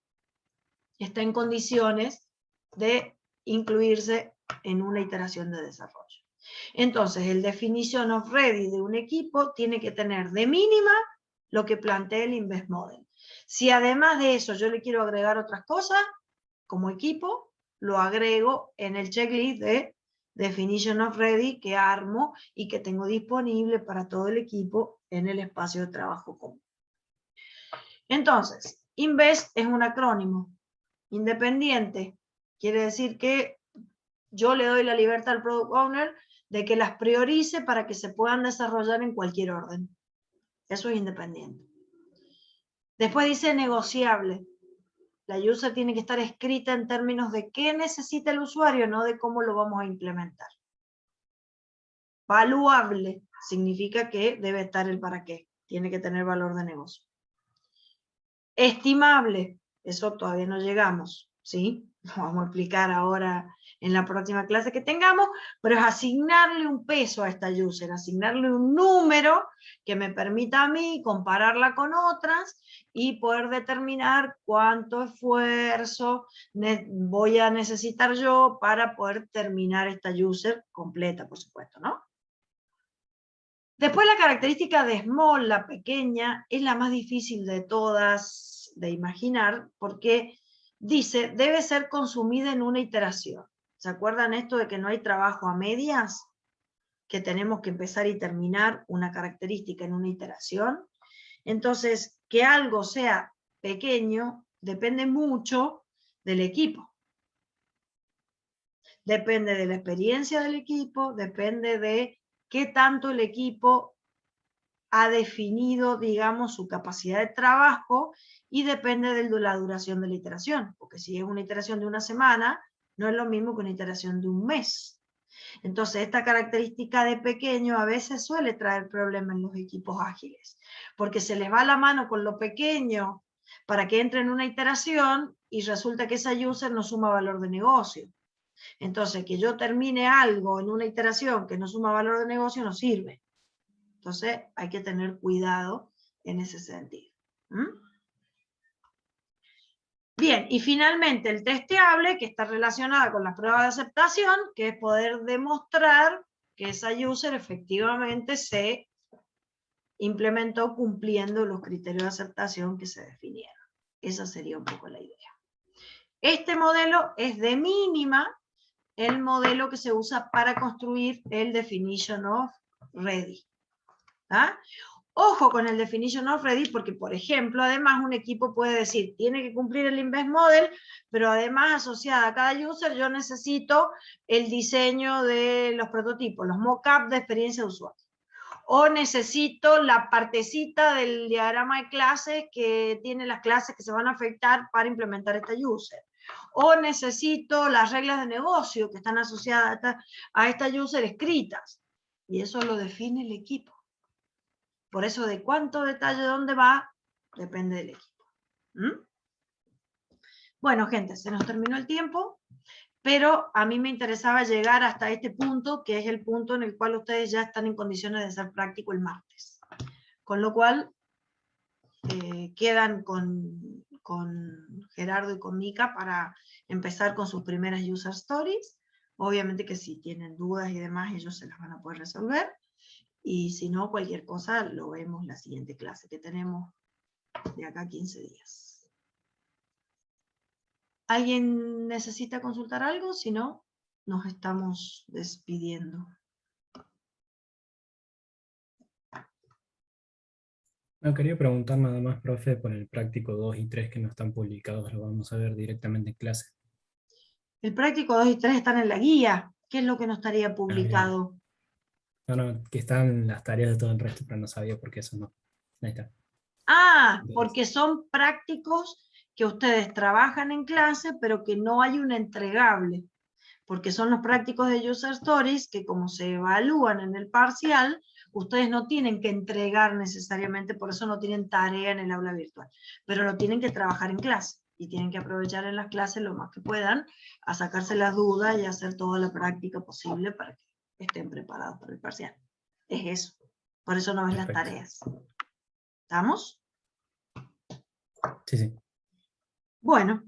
está en condiciones de incluirse en una iteración de desarrollo. Entonces, el definition of ready de un equipo tiene que tener de mínima lo que plantea el Invest Model. Si además de eso yo le quiero agregar otras cosas, como equipo, lo agrego en el checklist de definition of ready que armo y que tengo disponible para todo el equipo en el espacio de trabajo común. Entonces, Invest es un acrónimo independiente. Quiere decir que yo le doy la libertad al Product Owner de que las priorice para que se puedan desarrollar en cualquier orden. Eso es independiente. Después dice negociable. La user tiene que estar escrita en términos de qué necesita el usuario, no de cómo lo vamos a implementar. Valuable significa que debe estar el para qué. Tiene que tener valor de negocio. Estimable, eso todavía no llegamos, ¿sí? Lo vamos a explicar ahora en la próxima clase que tengamos, pero es asignarle un peso a esta user, asignarle un número que me permita a mí compararla con otras y poder determinar cuánto esfuerzo voy a necesitar yo para poder terminar esta user completa, por supuesto, ¿no? Después la característica de small, la pequeña, es la más difícil de todas de imaginar, porque dice, debe ser consumida en una iteración. ¿Se acuerdan esto de que no hay trabajo a medias? Que tenemos que empezar y terminar una característica en una iteración. Entonces, que algo sea pequeño depende mucho del equipo. Depende de la experiencia del equipo, depende de qué tanto el equipo ha definido, digamos, su capacidad de trabajo, y depende de la duración de la iteración, porque si es una iteración de una semana, no es lo mismo que una iteración de un mes. Entonces, esta característica de pequeño a veces suele traer problemas en los equipos ágiles, porque se les va la mano con lo pequeño para que entre en una iteración y resulta que esa user no suma valor de negocio. Entonces, que yo termine algo en una iteración que no suma valor de negocio no sirve. Entonces, hay que tener cuidado en ese sentido. Bien, y finalmente el testeable, que está relacionada con la prueba de aceptación, que es poder demostrar que esa user efectivamente se implementó cumpliendo los criterios de aceptación que se definieron. Esa sería un poco la idea. Este modelo es de mínima el modelo que se usa para construir el definition of ready. ¿Ah? Ojo con el definition of ready, porque por ejemplo, además un equipo puede decir, tiene que cumplir el Invest Model, pero además asociada a cada user yo necesito el diseño de los prototipos, los mock-up de experiencia de usuario. O necesito la partecita del diagrama de clases que tiene las clases que se van a afectar para implementar esta user. O necesito las reglas de negocio que están asociadas a esta user escritas. Y eso lo define el equipo. Por eso de cuánto detalle dónde va, depende del equipo. Bueno, gente, se nos terminó el tiempo, pero a mí me interesaba llegar hasta este punto, que es el punto en el cual ustedes ya están en condiciones de ser práctico el martes. Con lo cual, quedan con Gerardo y con Mica para empezar con sus primeras user stories. Obviamente que si tienen dudas y demás, ellos se las van a poder resolver. Y si no, cualquier cosa lo vemos en la siguiente clase que tenemos de acá a 15 días. ¿Alguien necesita consultar algo? Si no, nos estamos despidiendo. No, quería preguntar nada más, profe, por el práctico 2 y 3 que no están publicados, lo vamos a ver directamente en clase. El práctico 2 y 3 están en la guía. ¿Qué es lo que no estaría publicado? No, que están las tareas de todo el resto, pero no sabía por qué eso no. Ahí está. Ah, porque son prácticos que ustedes trabajan en clase, pero que no hay un entregable. Porque son los prácticos de User Stories que como se evalúan en el parcial, Ustedes no tienen que entregar necesariamente, por eso no tienen tarea en el aula virtual, pero lo tienen que trabajar en clase, y tienen que aprovechar en las clases lo más que puedan, a sacarse las dudas y hacer toda la práctica posible para que estén preparados para el parcial. Es eso. Por eso no ves las Perfecto. tareas. ¿Estamos? Sí, sí. Bueno,